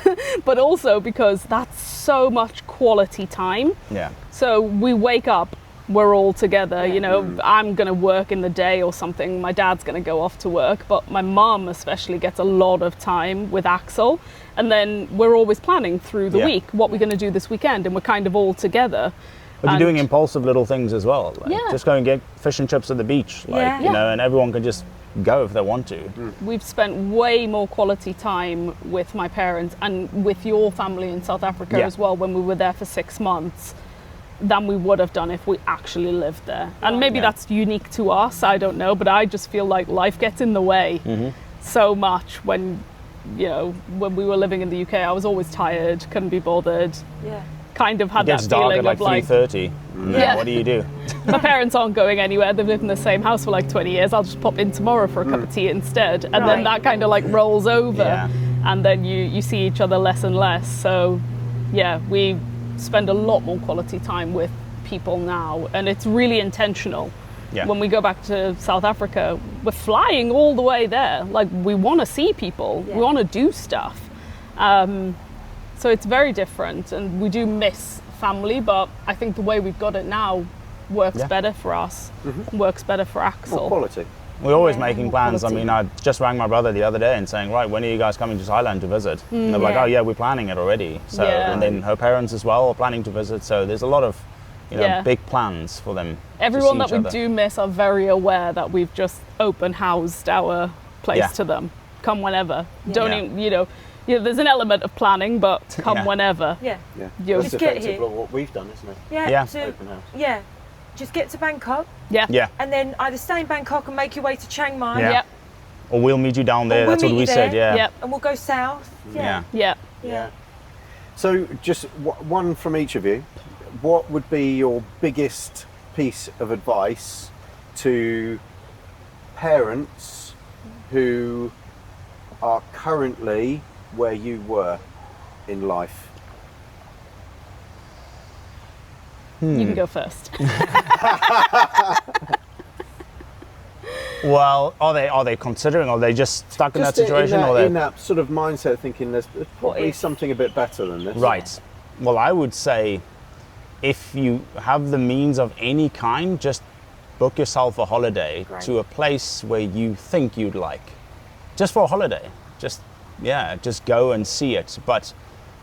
but also because that's so much quality time. Yeah. So we wake up, we're all together, you know, I'm going to work in the day or something, my dad's going to go off to work, but my mum especially gets a lot of time with Axel, and then we're always planning through the week what we're going to do this weekend, and we're kind of all together. But you're doing impulsive little things as well. Like just go and get fish and chips at the beach, like you know, and everyone can just go if they want to. We've spent way more quality time with my parents and with your family in South Africa as well when we were there for 6 months than we would have done if we actually lived there. And maybe that's unique to us, I don't know, but I just feel like life gets in the way so much when, you know, when we were living in the UK, I was always tired, couldn't be bothered. Yeah. Kind of had It gets that dark feeling at like of like 3:30. Yeah. What do you do? my parents aren't going anywhere, they've lived in the same house for like 20 years, I'll just pop in tomorrow for a cup of tea instead, and then that kind of like rolls over and then you see each other less and less. So yeah, we spend a lot more quality time with people now, and it's really intentional. When we go back to South Africa, we're flying all the way there, like we want to see people, we want to do stuff. So it's very different, and we do miss family, but I think the way we've got it now works better for us, works better for Axel. More quality. We're always making plans. quality. I mean, I just rang my brother the other day and saying, right, when are you guys coming to Thailand to visit? And they're like, oh yeah, we're planning it already. So, and then her parents as well are planning to visit. So there's a lot of, you know, big plans for them. Everyone to see that we each other. do miss are very aware that we've just open housed our place to them. Come whenever. Don't even, you know, there's an element of planning, but come whenever. Yeah. That's Just get effective here. what we've done, isn't it? Yeah. Open house. Yeah. Just get to Bangkok Yeah. and then either stay in Bangkok and make your way to Chiang Mai. Yeah. Or we'll meet you down there. Or we'll That's what meet we you said. there. Yeah. And we'll go south. Yeah. Yeah. So just one from each of you. What would be your biggest piece of advice to parents who are currently where you were in life? You can go first. Well, are they considering? Or are they just stuck in that Just situation? in that sort of mindset, thinking there's probably something a bit better than this. Right. Well, I would say if you have the means of any kind, just book yourself a holiday to a place where you think you'd like. Just for a holiday. Just go and see it. But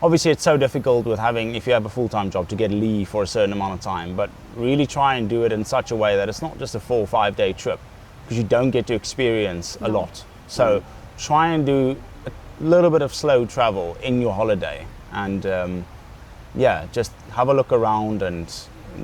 obviously it's so difficult with having, if you have a full-time job, to get leave for a certain amount of time. But really try and do it in such a way that it's not just a 4 or 5 day trip, because you don't get to experience a lot. So try and do a little bit of slow travel in your holiday, and just have a look around. And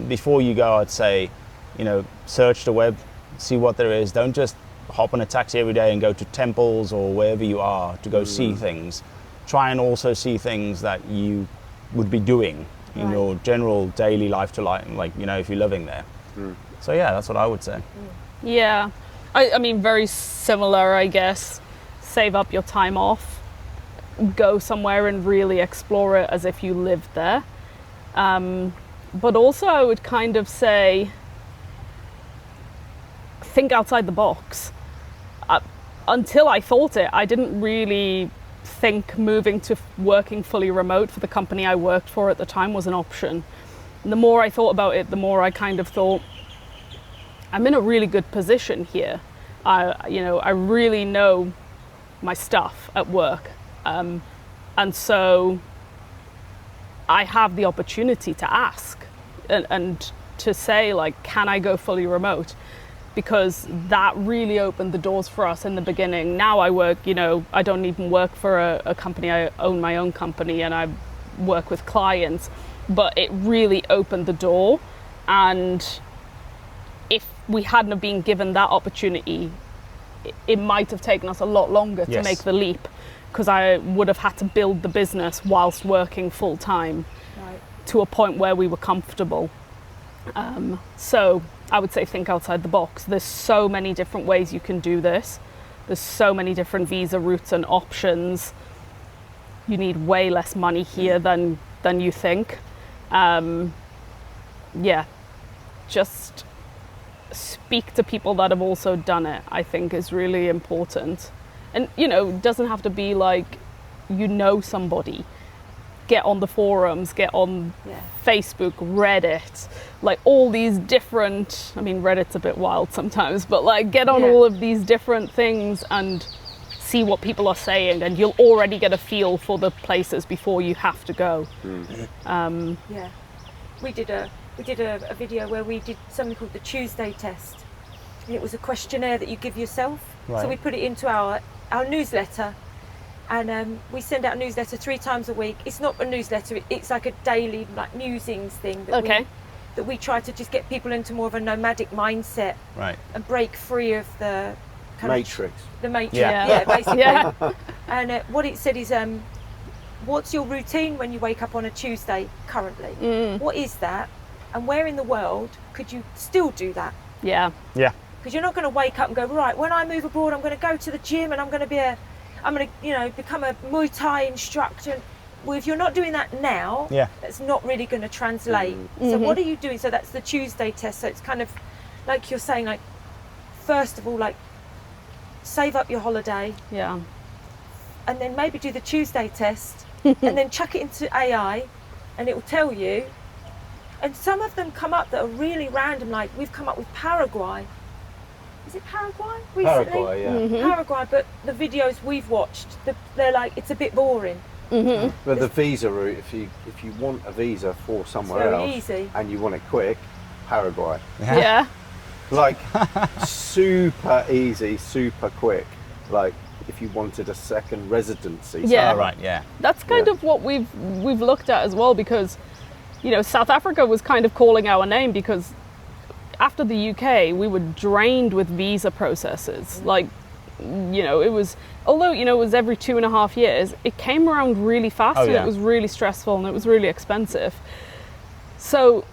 before you go, I'd say, you know, search the web, see what there is. Don't just hop on a taxi every day and go to temples or wherever you are to go see things. Try and also see things that you would be doing in your general daily life to life, like, you know, if you're living there. So yeah, that's what I would say. Yeah, I mean, very similar, I guess. Save up your time off, go somewhere and really explore it as if you lived there. But also I would kind of say, think outside the box. until I thought it, I didn't really think moving to working fully remote for the company I worked for at the time was an option. And the more I thought about it, the more I kind of thought, I'm in a really good position here. I really know my stuff at work. And so I have the opportunity to ask and to say, like, can I go fully remote? Because that really opened the doors for us in the beginning. Now I work, I don't even work for a company. I own my own company and I work with clients, but it really opened the door. And if we hadn't have been given that opportunity, it might have taken us a lot longer to make the leap, because I would have had to build the business whilst working full time to a point where we were comfortable. So I would say think outside the box. There's so many different ways you can do this. There's so many different visa routes and options. You need way less money here than you think. Just speak to people that have also done it, I think, is really important. And it doesn't have to be like somebody. Get on the forums, get on Facebook, Reddit, like all these different, Reddit's a bit wild sometimes, but like get on all of these different things and see what people are saying, and you'll already get a feel for the places before you have to go. We did a video where we did something called the Tuesday test. It was a questionnaire that you give yourself. So we put it into our newsletter. And we send out a newsletter 3 times a week. It's not a newsletter, it's like a daily musings thing that we try to just get people into more of a nomadic mindset and break free of the matrix. The matrix, basically. And what it said is, what's your routine when you wake up on a Tuesday currently? What is that? And where in the world could you still do that? Yeah. Because you're not going to wake up and go, right, when I move abroad, I'm going to go to the gym and I'm going to become a Muay Thai instructor. Well, if you're not doing that now, that's not really going to translate. So what are you doing? So that's the Tuesday test. So it's kind of like you're saying, like, first of all, like, save up your holiday. Yeah. And then maybe do the Tuesday test and then chuck it into AI and it will tell you. And some of them come up that are really random, like we've come up with Paraguay. Is it Paraguay recently? Paraguay, Paraguay, but the videos we've watched, they're like, it's a bit boring. But the visa route, if you want a visa for somewhere else easy. And you want it quick, Paraguay. Yeah. Like super easy, super quick. Like if you wanted a second residency. Yeah. That's kind of what we've looked at as well, because South Africa was kind of calling our name, because after the UK, we were drained with visa processes. Like, it was, although, it was every 2.5 years, it came around really fast and it was really stressful and it was really expensive. So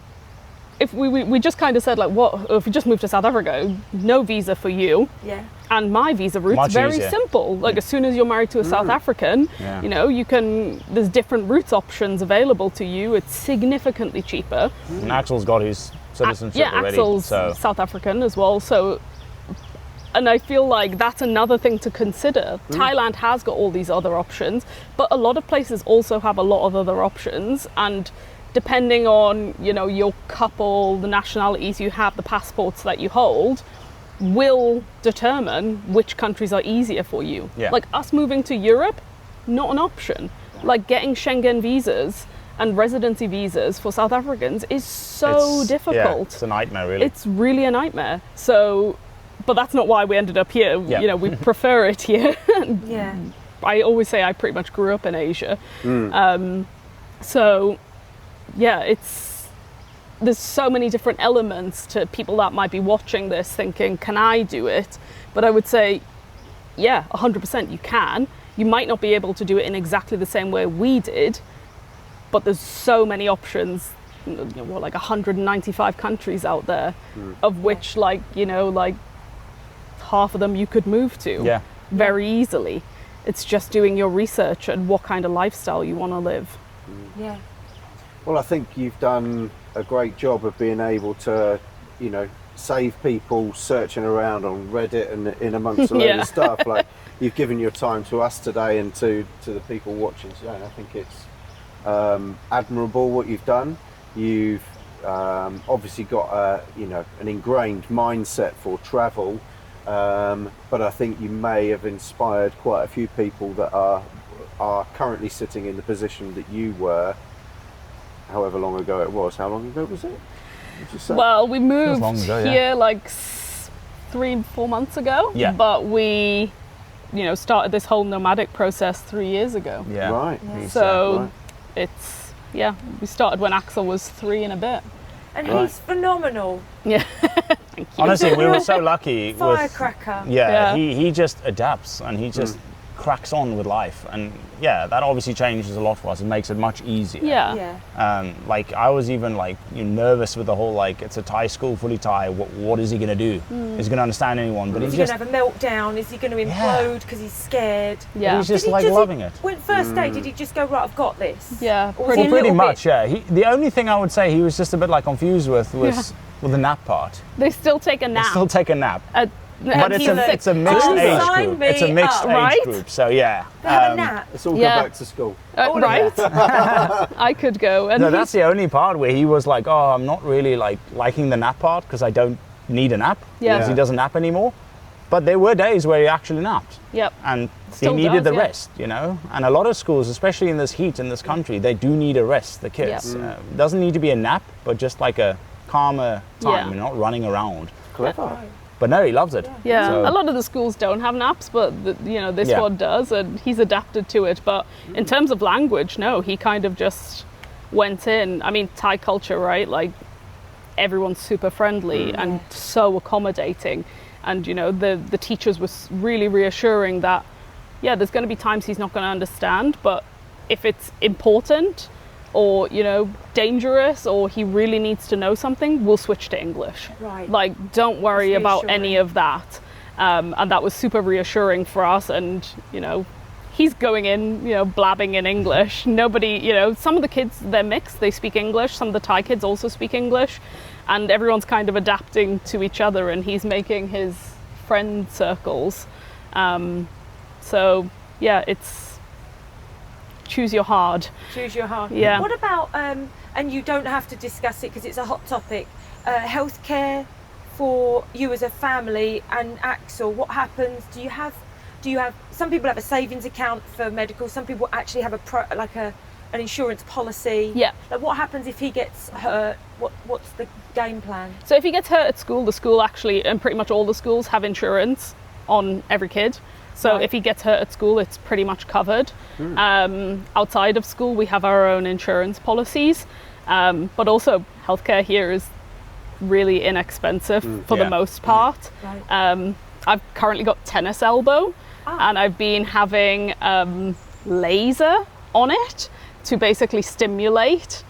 if we just kind of said, like, if you just moved to South Africa, no visa for you. Yeah. And my visa route's very simple. Like, as soon as you're married to a South African, there's different routes options available to you. It's significantly cheaper. And Axel's got his citizenship already. Axel's South African as well. So, and I feel like that's another thing to consider. Thailand has got all these other options, but a lot of places also have a lot of other options. And depending on, your couple, the nationalities you have, the passports that you hold, will determine which countries are easier for you. Like us moving to Europe, not an option. Like getting Schengen visas and residency visas for South Africans is so difficult. Yeah, it's a nightmare, really. It's really a nightmare. So, but that's not why we ended up here. We prefer it here. I always say I pretty much grew up in Asia. There's so many different elements to people that might be watching this thinking, can I do it? But I would say, 100% you can. You might not be able to do it in exactly the same way we did, but there's so many options, like 195 countries out there, of which half of them you could move to very easily. It's just doing your research and what kind of lifestyle you want to live. Yeah. Well, I think you've done a great job of being able to, save people searching around on Reddit and in amongst a load of stuff. Like, you've given your time to us today and to the people watching today. And I think it's admirable what you've done. You've obviously got an ingrained mindset for travel, but I think you may have inspired quite a few people that are currently sitting in the position that you were, however long ago it was. How long ago was it? Well, we moved here like 3-4 months ago, but we started this whole nomadic process 3 years ago. Yeah. Right. Yeah. So it's, we started when Axel was 3 and a bit. And he's phenomenal. Yeah. Thank you. Honestly, we were so lucky. Firecracker. He just adapts and he just cracks on with life, and that obviously changes a lot for us. It makes it much easier. Like, I was even like nervous with the whole, like, it's a Thai school, fully Thai, what is he going to do? Is he going to understand anyone? But is he going to have a meltdown? Is he going to implode because he's scared? He's just loving it. When first day, did he just go, right, I've got this? Yeah. Well, pretty much, the only thing I would say he was just a bit like confused with was the nap part. They still take a nap. They still take a nap. But it's a mixed age group. It's a mixed age group, so They have a nap. Let's all go back to school. Right? I could go. And no, that's the only part where he was like, oh, I'm not really liking the nap part because I don't need a nap. Because he doesn't nap anymore. But there were days where he actually napped. Yep. And Still he needed does, the rest, And a lot of schools, especially in this heat in this country, they do need a rest, the kids. It doesn't need to be a nap, but just like a calmer time, not running around. Clever. But no, he loves it. Yeah, so a lot of the schools don't have naps, but this one does, and he's adapted to it. But in terms of language, no, he kind of just went in. I mean, Thai culture, right? Like, everyone's super friendly and so accommodating. And, the teachers were really reassuring that, there's going to be times he's not going to understand, but if it's important or, dangerous, or he really needs to know something, we'll switch to English. Right. Like, don't worry about any of that. And that was super reassuring for us. And, he's going in, blabbing in English. Nobody, some of the kids, they're mixed. They speak English. Some of the Thai kids also speak English. And everyone's kind of adapting to each other, and he's making his friend circles. It's choose your hard. Choose your hard. Yeah. What about, and you don't have to discuss it because it's a hot topic, healthcare for you as a family and Axel? What happens? Do you have, some people have a savings account for medical, some people actually have an insurance policy. Yeah. Like, what happens if he gets hurt? What's the game plan? So if he gets hurt at school, the school actually, and pretty much all the schools have insurance on every kid. So if he gets hurt at school, it's pretty much covered. Outside of school, we have our own insurance policies. But also, healthcare here is really inexpensive for the most part. Right. I've currently got tennis elbow, and I've been having laser on it to basically stimulate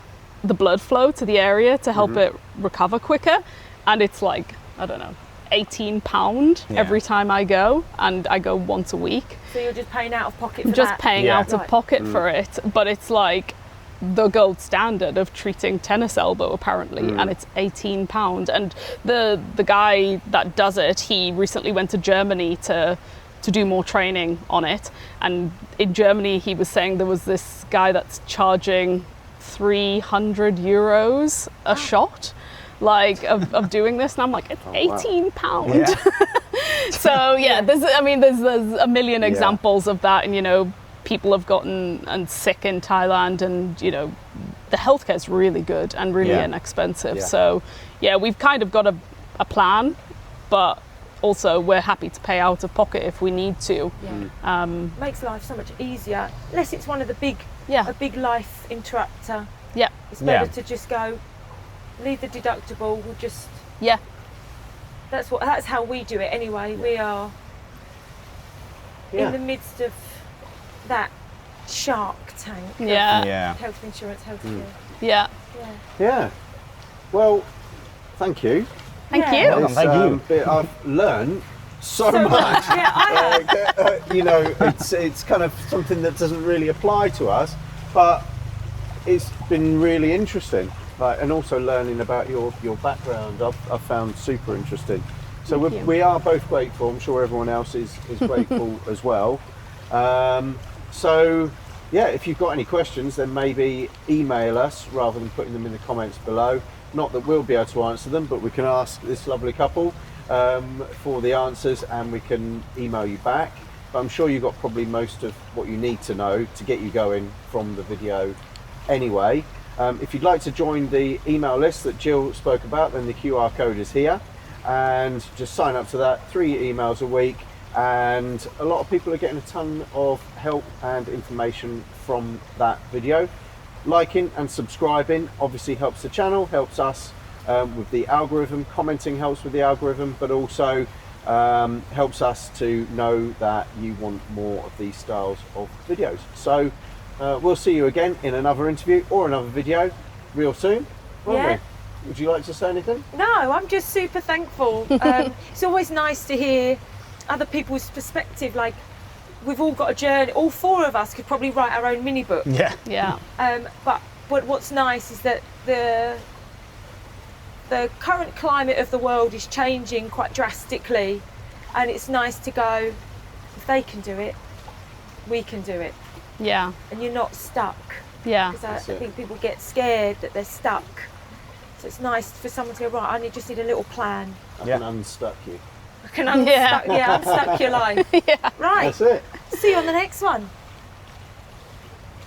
the blood flow to the area to help it recover quicker. And it's like, I don't know, £18 every time I go, and I go once a week. So you're just paying out of pocket for just that? Paying out of pocket for it, but it's like the gold standard of treating tennis elbow apparently, and it's £18. And the guy that does it, he recently went to Germany to do more training on it, and in Germany he was saying there was this guy that's charging €300 a shot, like of doing this, and I'm like, it's £18. So there's a million examples of that, and people have gotten sick in Thailand, and the healthcare is really good and really inexpensive. So we've kind of got a plan, but also we're happy to pay out of pocket if we need to. Makes life so much easier, unless it's one of the big a big life interrupter. It's better to just go, leave the deductible, we'll just that's how we do it anyway. We are in the midst of that shark tank of health insurance, healthcare. Well, thank you. Thank you. Thank you. I've learned so much. It's kind of something that doesn't really apply to us, but it's been really interesting. Like, and also learning about your background, I've found super interesting. So we are both grateful. I'm sure everyone else is grateful as well. So yeah, if you've got any questions, then maybe email us rather than putting them in the comments below. Not that we'll be able to answer them, but we can ask this lovely couple for the answers, and we can email you back. But I'm sure you've got probably most of what you need to know to get you going from the video anyway. If you'd like to join the email list that Jill spoke about, then the QR code is here, and just sign up to that. 3 emails a week, and a lot of people are getting a ton of help and information from that video. Liking and subscribing obviously helps the channel, helps us with the algorithm. Commenting helps with the algorithm, but also helps us to know that you want more of these styles of videos. So we'll see you again in another interview or another video real soon, won't we? Would you like to say anything? No, I'm just super thankful. It's always nice to hear other people's perspective. Like, we've all got a journey. All 4 of us could probably write our own mini book. Yeah. But what's nice is that the current climate of the world is changing quite drastically, and it's nice to go, if they can do it, we can do it. Yeah. And you're not stuck. Yeah. Because I think people get scared that they're stuck. So it's nice for someone to go, right, I just need a little plan. I can unstuck you. I can unstuck your life. Yeah. Right. That's it. See you on the next one.